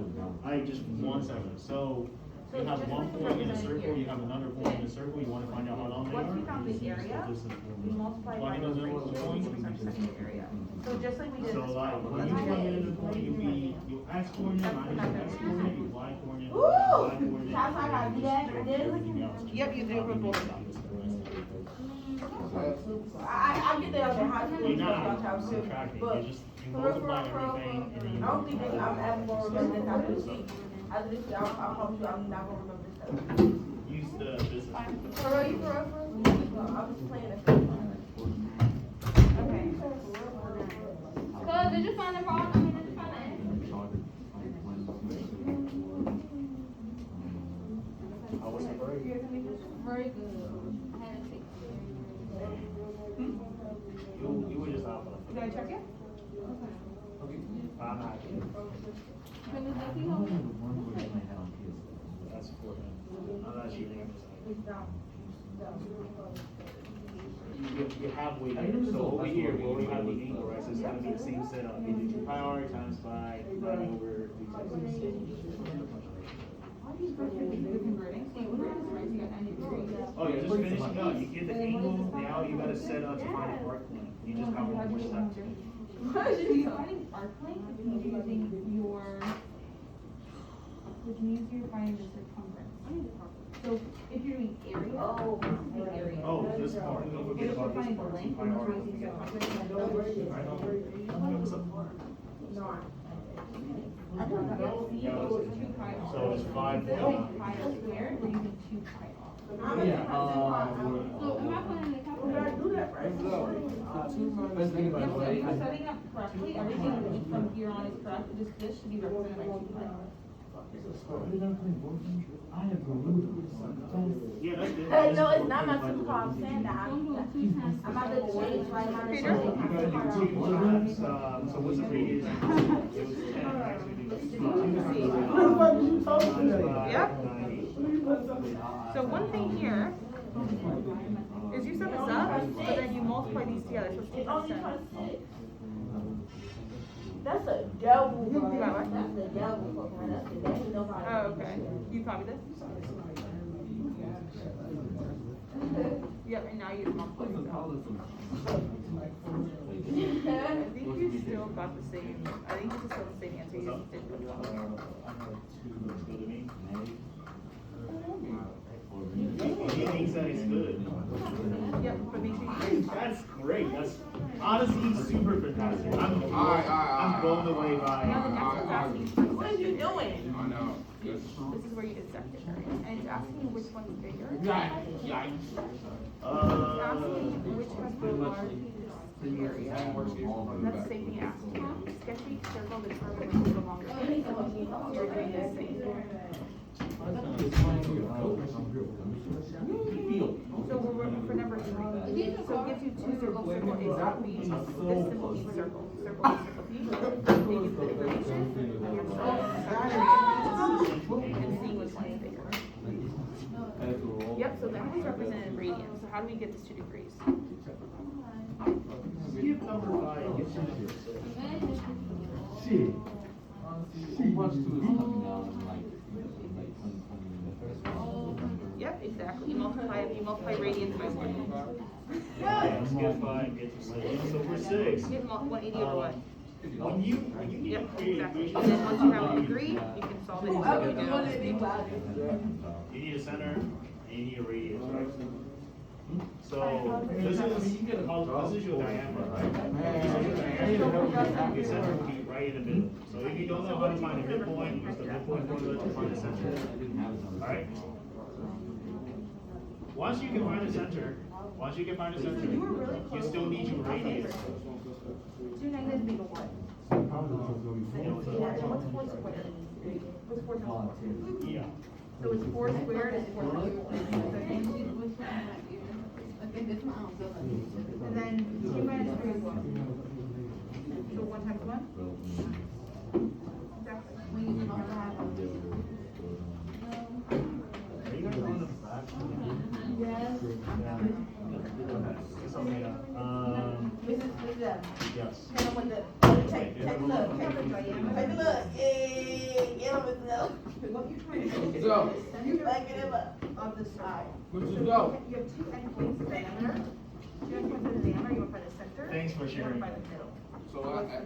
Speaker 5: just 1 second. So you have one point in a circle, you have another point in a circle, you want to find out how long they are.
Speaker 1: Once we found the
Speaker 5: you just use
Speaker 1: area,
Speaker 5: distance
Speaker 1: we
Speaker 5: formula.
Speaker 1: multiply by
Speaker 5: Finding
Speaker 1: the
Speaker 5: those
Speaker 1: ratio,
Speaker 5: points,
Speaker 1: which is our second area. So just like we did
Speaker 5: So
Speaker 1: this
Speaker 5: like,
Speaker 1: problem,
Speaker 5: when
Speaker 1: let's
Speaker 5: you come
Speaker 1: say,
Speaker 5: in the point, you X coordinate minus your X coordinate, your Y coordinate,
Speaker 9: Woo!
Speaker 5: Y coordinate.
Speaker 9: That's how I do that. I did.
Speaker 1: Yep, you do it for both of them.
Speaker 9: I get that on how
Speaker 5: You're
Speaker 9: you
Speaker 5: not
Speaker 9: do it.
Speaker 5: subtracting,
Speaker 9: But
Speaker 5: you multiply everything and then you
Speaker 9: I don't think
Speaker 5: multiply
Speaker 9: I'm ever gonna remember this after this
Speaker 5: So,
Speaker 9: week. After this week, I promise you, I'm not gonna remember this stuff.
Speaker 5: use the distance.
Speaker 9: For real, you for real, for real? No, I'm just playing it.
Speaker 1: Okay.
Speaker 3: So did you find the problem? I mean, did you find the answer?
Speaker 5: How was it?
Speaker 3: Very good. I had to take
Speaker 5: You were just off.
Speaker 1: Did I check it?
Speaker 5: I'm not.
Speaker 3: Can you see him?
Speaker 5: That's for him. I'm not cheating. You have weight. So over here, we already have the angle, right? So it's gonna be the same setup. You do 2 pi r times 5 divided over 360. Oh, you're just finishing up. You get the angle, now you gotta set up to find an arc length. You just have one more step.
Speaker 1: If you're finding arc length, it means you're using your, which means you're finding the circumference. So if you're doing area, this is the area.
Speaker 5: Oh, this part. Don't
Speaker 1: But
Speaker 5: forget
Speaker 1: if you're
Speaker 5: about this
Speaker 1: finding the
Speaker 5: part. 2
Speaker 1: length,
Speaker 5: pi
Speaker 1: then
Speaker 5: r.
Speaker 1: you're using circumference.
Speaker 5: I know. Okay, what's up? So it's 5.
Speaker 1: Pi squared, we're using 2 pi r.
Speaker 3: So am I putting the calculator?
Speaker 8: Let's think
Speaker 1: Yep,
Speaker 8: about
Speaker 1: so
Speaker 8: it.
Speaker 1: if you're setting up correctly, everything from here on is correct, this should be represented by 2 pi.
Speaker 5: Yeah, that's good.
Speaker 9: Hey, no, it's not my superpower. I'm saying that.
Speaker 3: So I'm doing 2 times.
Speaker 9: I'm about to change, right? I'm about to
Speaker 1: Peter?
Speaker 5: You gotta do 2 times, so what's the radius? It was 10, right? So we do 2 times
Speaker 1: Yep.
Speaker 5: 90.
Speaker 1: So one thing here is you set this up, but then you multiply these together, so it's
Speaker 9: It's only
Speaker 1: 2%.
Speaker 9: 26. That's a double.
Speaker 1: You got what?
Speaker 9: That's a double. That's nobody.
Speaker 1: Oh, okay. You copy this? Yep, and now you multiply these out. I think you still got the same, I think this is still the same answer, you just didn't put it on.
Speaker 5: Looks good to me. He thinks that it's good.
Speaker 1: Yep, but make sure you.
Speaker 5: That's great. That's honestly super fantastic. I'm blown away by.
Speaker 1: Now the next one's asking,
Speaker 9: What are you doing?
Speaker 4: I know.
Speaker 1: this is where you did secondary, and it's asking you which one's bigger. It's
Speaker 4: Yikes.
Speaker 1: asking you which has the largest area. That's the same thing it asks you. Sketch each circle, determine which is the longest. You're doing this thing. So we're working for number 3. So it gives you 2 circles, circle A, circle B. This symbol means circle, circle A, circle B. They use the information, you're solving and seeing which one is bigger. Yep, so that is represented in radians. So how do we get this to degrees?
Speaker 5: Skip number 5. Get to number 6.
Speaker 1: Yep, exactly. You multiply radians by 1.
Speaker 5: Skip 5. Get to 6. So for 6.
Speaker 1: You get 180 over what?
Speaker 5: When you need to
Speaker 1: Yep,
Speaker 5: create
Speaker 1: exactly.
Speaker 5: equations,
Speaker 1: And then once you have a degree, you can solve it.
Speaker 5: you need a center and you need a radius, right? So this is your diameter, right? Your center will be right in the middle. So if you don't know how to find the midpoint, use the midpoint formula to find the center. Alright? Once you can find the center, Once you can find a
Speaker 9: So
Speaker 5: center,
Speaker 9: you were really
Speaker 5: you
Speaker 9: close.
Speaker 5: still need your radius.
Speaker 9: 2 negatives make a what? Yeah, so what's 4 squared? What's 4 times 4?
Speaker 5: Yeah.
Speaker 9: So it's 4 squared is 4 times 4. And then 2 minus 3 is what? So 1 times 1? Exactly. When you never have
Speaker 3: Yes.
Speaker 6: It's okay.
Speaker 9: This is them.
Speaker 6: Yes.
Speaker 9: Hit 'em with the, take a look, take a look. Hey, get 'em with the, what you trying to do?
Speaker 7: Let's go.
Speaker 9: You backing him up on the side.
Speaker 7: Let's
Speaker 9: So
Speaker 7: just go.
Speaker 9: You have 2 endpoints, diameter. 2 endpoints in the diameter, you want to find the center.
Speaker 5: Thanks for
Speaker 9: You want
Speaker 5: sharing.
Speaker 9: to find the middle.
Speaker 4: So I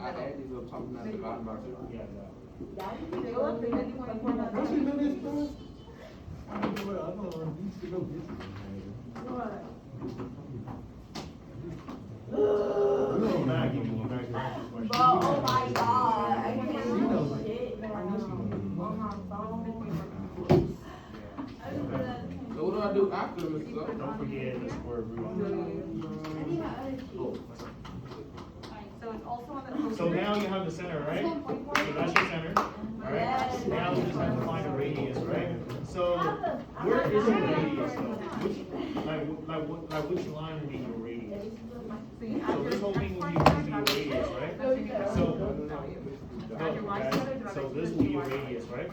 Speaker 4: add these up talking at the bottom about it.
Speaker 6: Yeah, exactly.
Speaker 9: They go up, and then you want to point out.
Speaker 8: Don't you know this, bro? I don't know, I don't know, you should know this.
Speaker 9: What?
Speaker 6: Go back, you can go back to the question.
Speaker 9: Oh my God, I can't
Speaker 8: She knows
Speaker 9: do
Speaker 8: it.
Speaker 9: shit.
Speaker 4: So what do I do after, Mr. Go?
Speaker 6: Don't forget the square root.
Speaker 9: So it's also on the.
Speaker 5: So now you have the center, right? So that's your center, alright? Now you just have to find a radius, right? So where is your radius though? Like which line will be your radius? So this whole thing will be your radius, right? So, okay, so this will be your radius, right?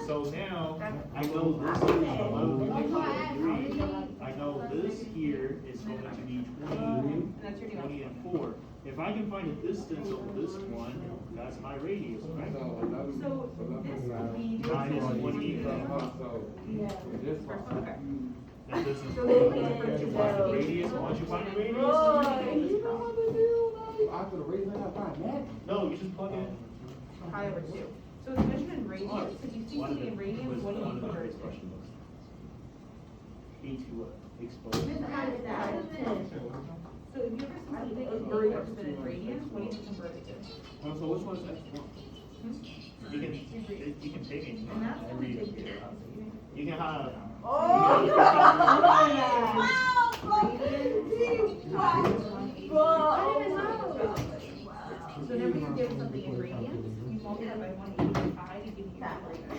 Speaker 5: So now, I know this is 11.3. I know this here is going to be 20 and 4. If I can find a distance of this one, that's my radius, right?
Speaker 9: So this would be.
Speaker 5: Minus 20.
Speaker 4: So, this
Speaker 9: Okay.
Speaker 5: And this is once you find the radius. Once you find the radius,
Speaker 4: after the reason I find that.
Speaker 5: no, you just plug in.
Speaker 9: Pi over 2. So it's measured in radians. If you see something in radians, what do you convert it to?
Speaker 5: E to expose.
Speaker 9: So if you ever see something inverted in radians, what do you convert it to?
Speaker 4: So which one is that?
Speaker 5: You can take it.
Speaker 9: And that's what we take here.
Speaker 5: You can have.
Speaker 9: So whenever you give something in radians, you multiply by 185 to give you that radius.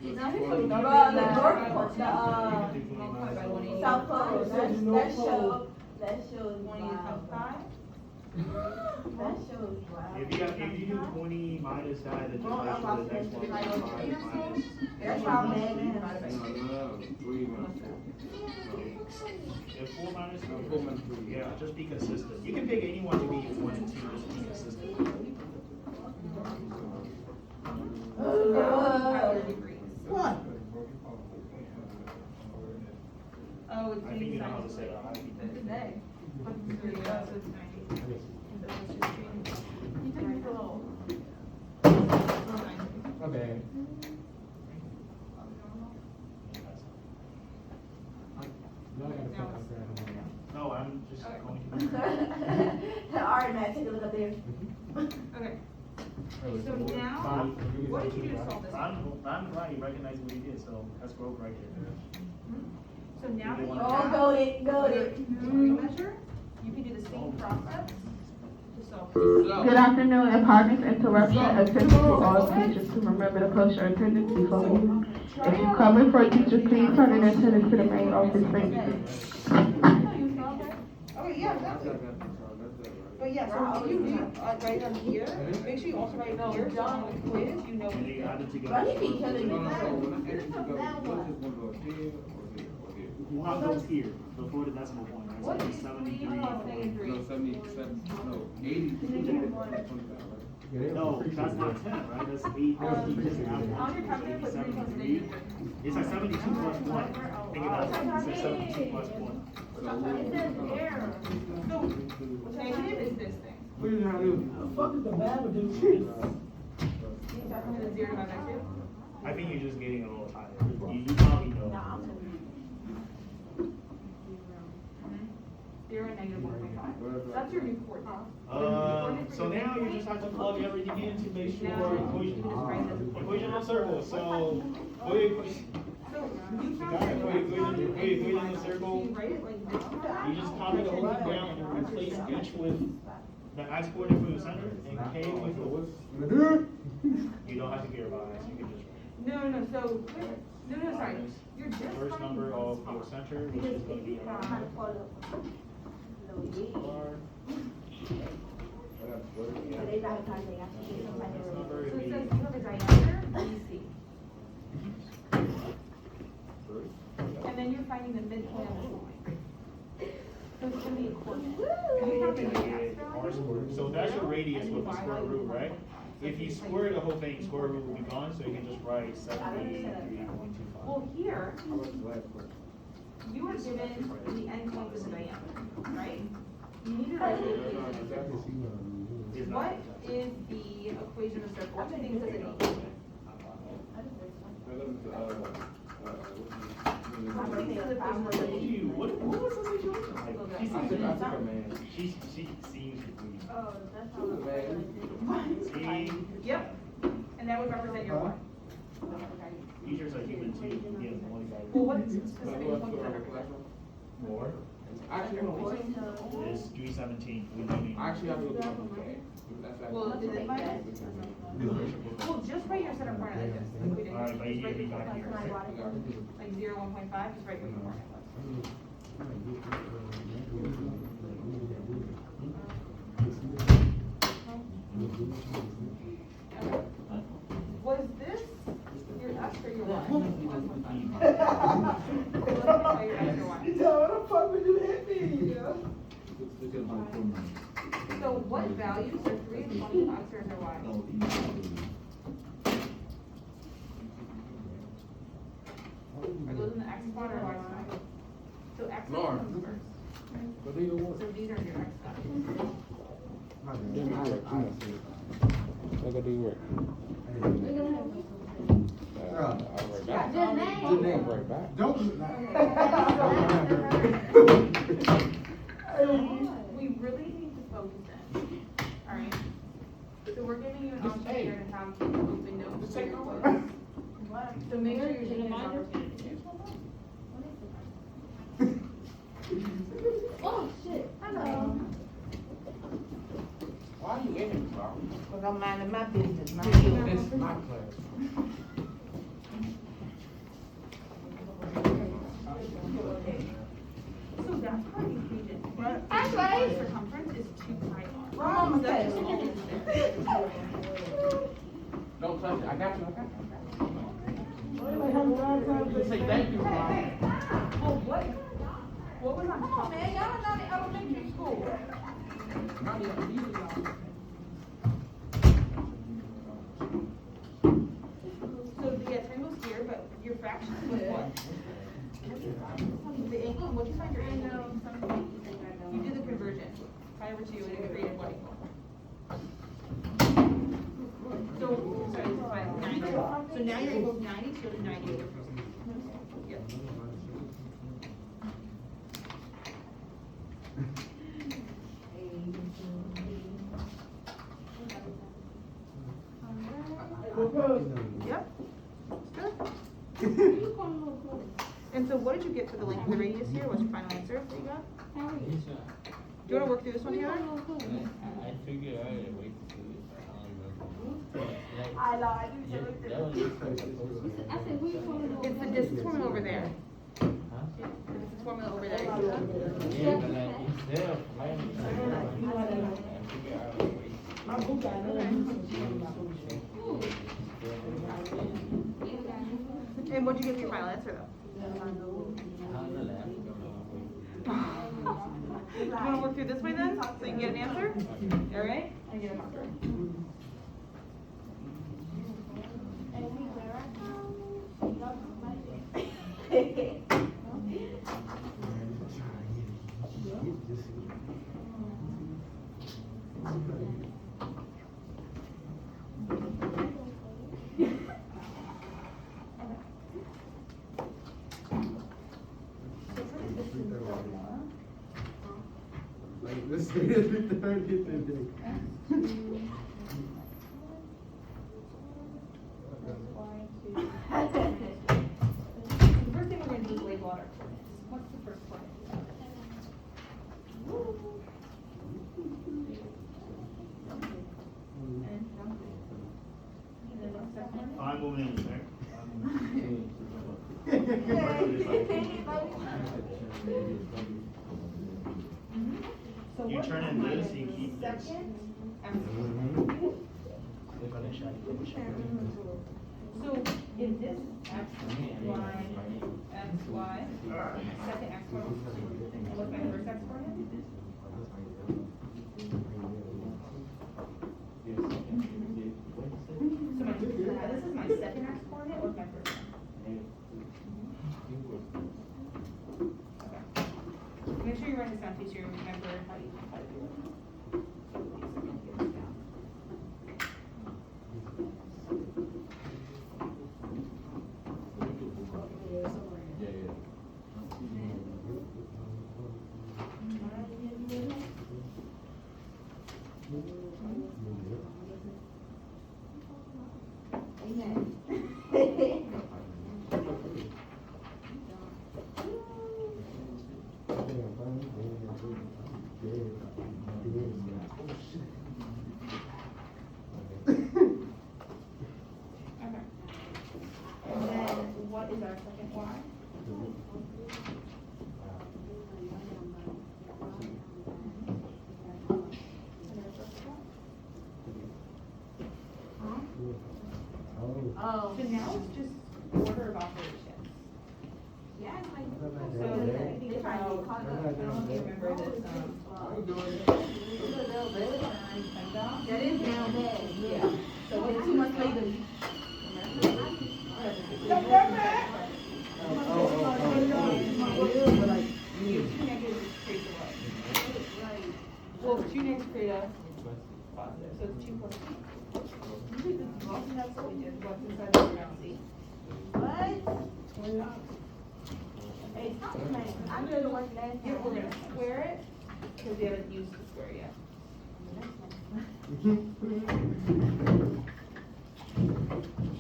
Speaker 9: Multiply by 185.
Speaker 3: South Pole, that shows
Speaker 9: 1 times 5.
Speaker 3: That shows wow.
Speaker 5: If you do 20 minus that, then just actually the next one is 5 minus.
Speaker 9: That's how many divided by 2.
Speaker 5: If 4 minus 3, yeah, just be consistent. You can pick anyone to be 1 and 2, just be consistent.
Speaker 2: What?
Speaker 9: Oh, it's
Speaker 5: I think you know how to say that.
Speaker 9: It's an egg. So it's 90. You took me for a little.
Speaker 8: My bad.
Speaker 5: No, I'm just going to.
Speaker 3: Alright, man, take a look up there.
Speaker 9: Okay. So now, what did you do to solve this?
Speaker 5: I'm glad you recognize what he did, so that's growth right there.
Speaker 9: So now that you
Speaker 3: Oh,
Speaker 9: have
Speaker 3: go it, go it.
Speaker 9: measure, you can do the same process to solve this.
Speaker 10: Good afternoon, and pardon this interruption. Attention to all teachers to remember to post your attendance before leaving. If you cover for a teacher, please turn in attendance to the main office. Thank you.
Speaker 9: Okay, yeah, exactly. But yeah, so if you do, write on here, make sure you also write here, so on the quiz, you know.
Speaker 5: And then you add it together.
Speaker 3: Bro, he be killing me.
Speaker 5: You have those here before the decimal point, right?
Speaker 9: What
Speaker 5: So
Speaker 9: is
Speaker 5: it's
Speaker 9: 3?
Speaker 5: 73.
Speaker 9: Oh, negative 3.
Speaker 4: 77, no, 80.
Speaker 5: No, that's not 10, right? That's 8. You just add it.
Speaker 9: On your calculator, put 3 times
Speaker 5: 73. It's like 72 plus 1. Think about it. It's like 72 plus 1.
Speaker 9: It says error. So, negative is this thing.
Speaker 2: What is that do? The fuck is the bad do?
Speaker 9: Is it 0 divided by 2?
Speaker 5: I think you're just getting a little tired. You probably know.
Speaker 9: 0 and negative 1.5. That's your new coordinate.
Speaker 5: So now you just have to plug everything in to make sure
Speaker 9: Now,
Speaker 5: equation.
Speaker 9: you just write this.
Speaker 5: Equation of circles. So, what equation?
Speaker 9: So you
Speaker 5: Got
Speaker 9: found
Speaker 5: it. Before you equate in the circle,
Speaker 9: you write it like this.
Speaker 5: you just copy the whole thing down and replace H with the X coordinate for the center and K with the. You don't have to care about X, you can just
Speaker 9: No, so, sorry. You're just.
Speaker 5: first number of your center, which is gonna be R.
Speaker 9: So it says you have a diameter, BC. And then you're finding the midpoint of the line. So it's gonna be a coordinate. And you have the max
Speaker 5: R
Speaker 9: value.
Speaker 5: squared. So that's your radius with the square root, right? If you square the whole thing, square root will be gone, so you can just write 73.25.
Speaker 9: Well, here, you were given the end point of the diameter, right? You need to write the equation. What is the equation of circle? What things does it need? What things does the equation of circle need?
Speaker 5: What was the situation? She seems to be.
Speaker 3: Oh, that's how.
Speaker 5: See,
Speaker 9: Yep, and that would represent your what?
Speaker 5: teachers are human too, you know, one guy.
Speaker 9: Well, what specific point does that represent?
Speaker 4: More. Actually,
Speaker 5: Is 317, we don't need.
Speaker 4: actually, I have to look it up.
Speaker 9: Well, is it minus? Well, just write your center point like this, like we did.
Speaker 5: Alright, but you
Speaker 9: Just write
Speaker 5: need to be
Speaker 9: your
Speaker 5: back here.
Speaker 9: center point. Like 0, 1.5, just write what your coordinate was. Okay. Was this your X or your Y? Let me tell your X or Y.
Speaker 2: Yo, what the fuck would you hit me, yo?
Speaker 9: So what values are 3 and 20 X or Y? Are those in the X spot or Y spot? So X
Speaker 4: Lauren.
Speaker 9: comes first.
Speaker 4: But they don't work.
Speaker 9: So these are your X values.
Speaker 4: Look at the work. I'll right back.
Speaker 3: Good name.
Speaker 4: Good name, right back.
Speaker 9: We really need to focus in, alright? So we're giving you an option here to have open notes for your quiz. So make sure you're taking an opportunity.
Speaker 3: Oh, shit. Hello.
Speaker 4: Why are you in here, bro?
Speaker 2: Because I'm minding my business, not
Speaker 4: This
Speaker 2: yours.
Speaker 4: is my class.
Speaker 9: So that's how you read it.
Speaker 3: That's right.
Speaker 9: Circumference is 2 pi r.
Speaker 2: Mama
Speaker 9: That's
Speaker 2: said.
Speaker 9: just all it's there.
Speaker 4: Don't touch it. I got you.
Speaker 2: You
Speaker 4: Say thank you, Mom.
Speaker 9: Oh, what was on top?
Speaker 2: Man, y'all are not in elementary school.
Speaker 4: Not yet.
Speaker 9: So the triangle's here, but your fraction was what? The angle, what'd you find your angle? You did the conversion. Pi over 2 and it created what equal? So, sorry, this is fine, 90. So now your equal is 90, so the 90 is your first. Yep. Yep. Good. And so what did you get for the length of the radius here? What's your final answer that you got? Do you want to work through this one together?
Speaker 8: I figured I would wait to do it.
Speaker 3: I lied. You said look at I said, where you going?
Speaker 9: It's the distance formula over there. The distance formula over there.
Speaker 8: Yeah, but like, instead of planning, I figured I would wait.
Speaker 2: My book, I know.
Speaker 9: And what'd you get for your final answer though? You want to work through this way then, so you can get an answer? All right? And get a marker.
Speaker 8: Like, this is the 30th day.
Speaker 1: Set coordinate?
Speaker 5: I'm moving in there.
Speaker 1: So
Speaker 5: You
Speaker 1: what
Speaker 5: turn
Speaker 1: is
Speaker 5: in
Speaker 1: my
Speaker 5: this, you keep this.
Speaker 1: second x So is this x, y, x, y, second x coordinate? And what's my first x coordinate? So my, this is my second x coordinate, what's my first one? Okay. Make sure you write this down, so you remember how to do it. Get this down. Okay. And then what is our second y?
Speaker 3: Oh.
Speaker 1: So now it's just order of operations.
Speaker 3: Yeah, it's like.
Speaker 1: So think about, I don't know if you remember this,
Speaker 3: That is down there.
Speaker 1: yeah. So what's 2 months later? Well, 2 negatives create a positive, so it's 2 plus 2. That's what we did, what's inside the round C?
Speaker 3: What? Hey, man, I'm gonna work last
Speaker 1: Yeah, we're
Speaker 3: time.
Speaker 1: gonna square it, because we haven't used the square yet.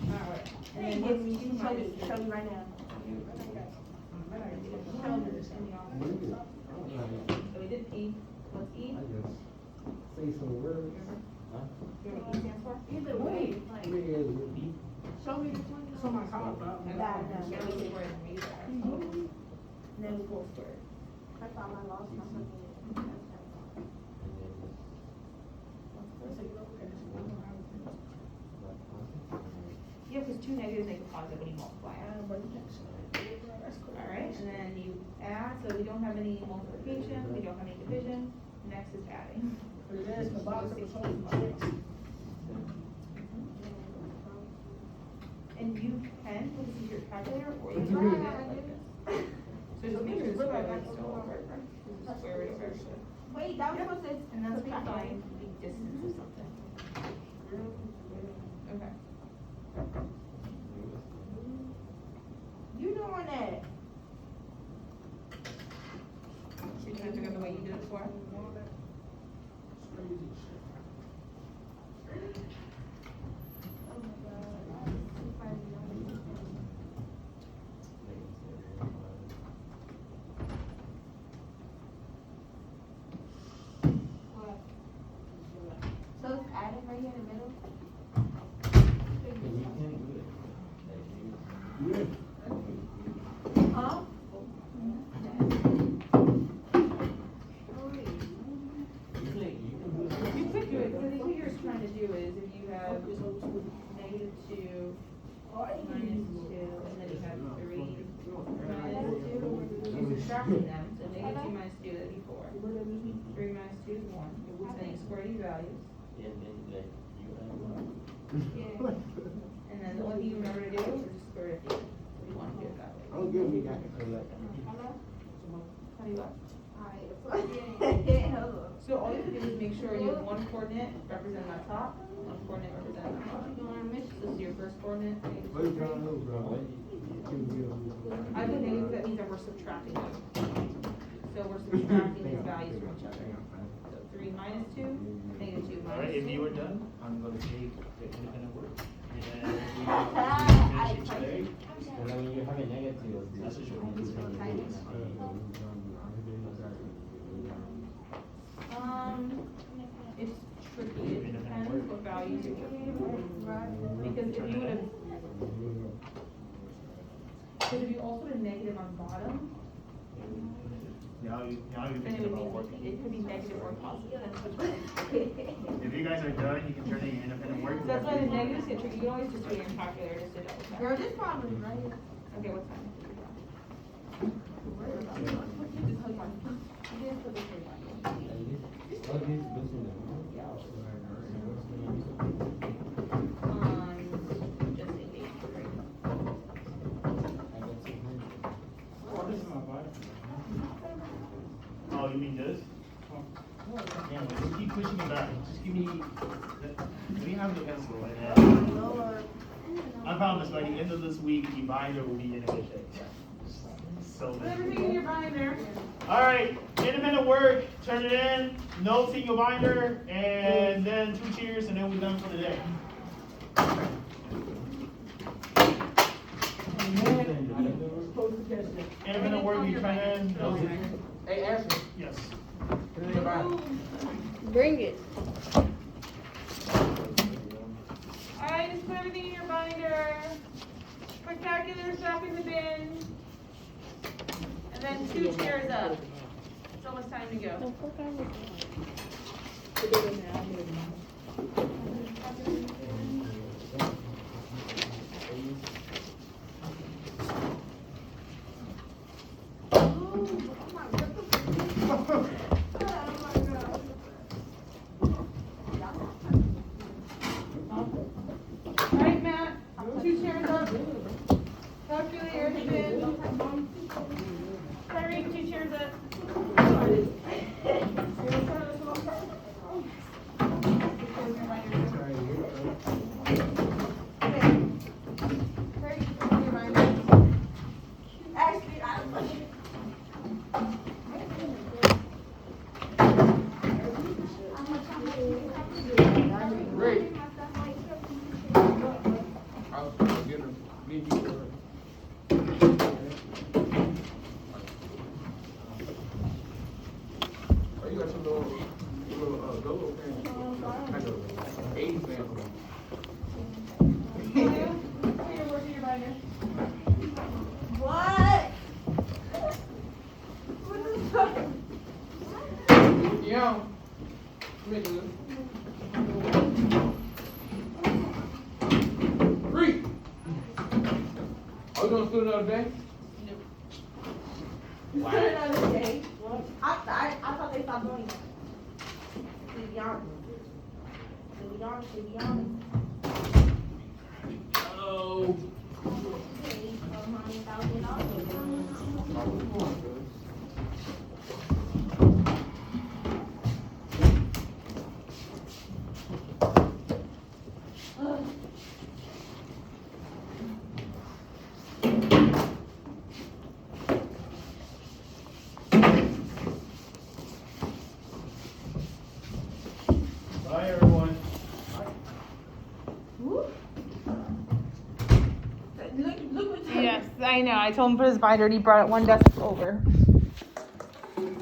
Speaker 1: Alright, and then what's 2 minus 2?
Speaker 3: Show me right now.
Speaker 1: So we did P, what's E?
Speaker 8: Say some words.
Speaker 1: Do you know what E stands for?
Speaker 3: Either way, like, show me this one.
Speaker 2: So my call, bro.
Speaker 1: Yeah, we say where it's made there.
Speaker 3: Then we go square. I thought I lost my fucking.
Speaker 1: Yeah, because 2 negatives make a positive when you multiply it. Alright, and then you add, so we don't have any multiplication, we don't have any division, next is adding.
Speaker 2: There's the box of the
Speaker 1: And you can, put this into your calculator, or you can do it like this. So just make sure the square root is still over, right? This is square root of it.
Speaker 3: Wait, that was supposed to.
Speaker 1: And that's we find the distance or something. Okay.
Speaker 3: You doing that?
Speaker 1: So you trying to figure out the way you did it before?
Speaker 3: So it's added right here in the middle? Huh?
Speaker 1: You could do it, because what you're trying to do is if you have -2, -2, and then you have 3 -2, you're subtracting them, so -2 -2, that'd be 4. 3 -2 is 1, then you square these values, and then the only thing you remember to do is just square it, if you want to do it that way.
Speaker 8: I'll give you that.
Speaker 1: How do you what?
Speaker 3: Alright.
Speaker 1: So all you have to do is make sure you have one coordinate representing the top, one coordinate representing the bottom. This is your first coordinate.
Speaker 8: What you trying to do, bro?
Speaker 1: I would negative, that means that we're subtracting them. So we're subtracting these values from each other. So 3 minus 2, -2 minus 2.
Speaker 5: Alright, if you were done, I'm gonna take the independent work. And then we finish it today.
Speaker 8: And then when you have a negative,
Speaker 5: That's what you're
Speaker 1: It's tricky, it depends what values you're looking for. Because if you would
Speaker 5: you're thinking about working.
Speaker 9: It could be negative or positive.
Speaker 5: If you guys are done, you can turn in your independent work.
Speaker 9: That's why the negatives get tricky. You can always just do it in your calculator just to double check.
Speaker 3: Girl, this problem is right here.
Speaker 9: Okay, what's time?
Speaker 5: Oh, you mean this? Yeah, but just keep pushing it back. Just give me, let me have the pencil and then. I promise by the end of this week, the binder will be in a good shape. So.
Speaker 1: Put everything in your binder.
Speaker 5: All right, independent work, turn it in, notes in your binder, and then 2 cheers, and then we're done for the day. Independent work, you turn in, notes in.
Speaker 7: Hey, Ashley,
Speaker 5: Yes.
Speaker 7: put it in your bag.
Speaker 3: Bring it.
Speaker 1: Alright, just put everything in your binder. Put calculators back in the bin. And then 2 chairs up. It's almost time to go. Alright, Matt, 2 chairs up. Calculator in the bin. Tyreek, 2 chairs up.
Speaker 7: Great. I was trying to get her, me and you. Oh, you got some little go-go thing. I know. 80 sample.
Speaker 1: Put your work in your binder.
Speaker 3: What?
Speaker 7: Yeah. Make it. Three. Are you gonna do another day?
Speaker 3: Another day. I thought they stopped doing that. To be honest. To be honest.
Speaker 7: Oh.
Speaker 5: Bye, everyone.
Speaker 1: Yes, I know. I told him to put his binder and he brought it 1 desk over.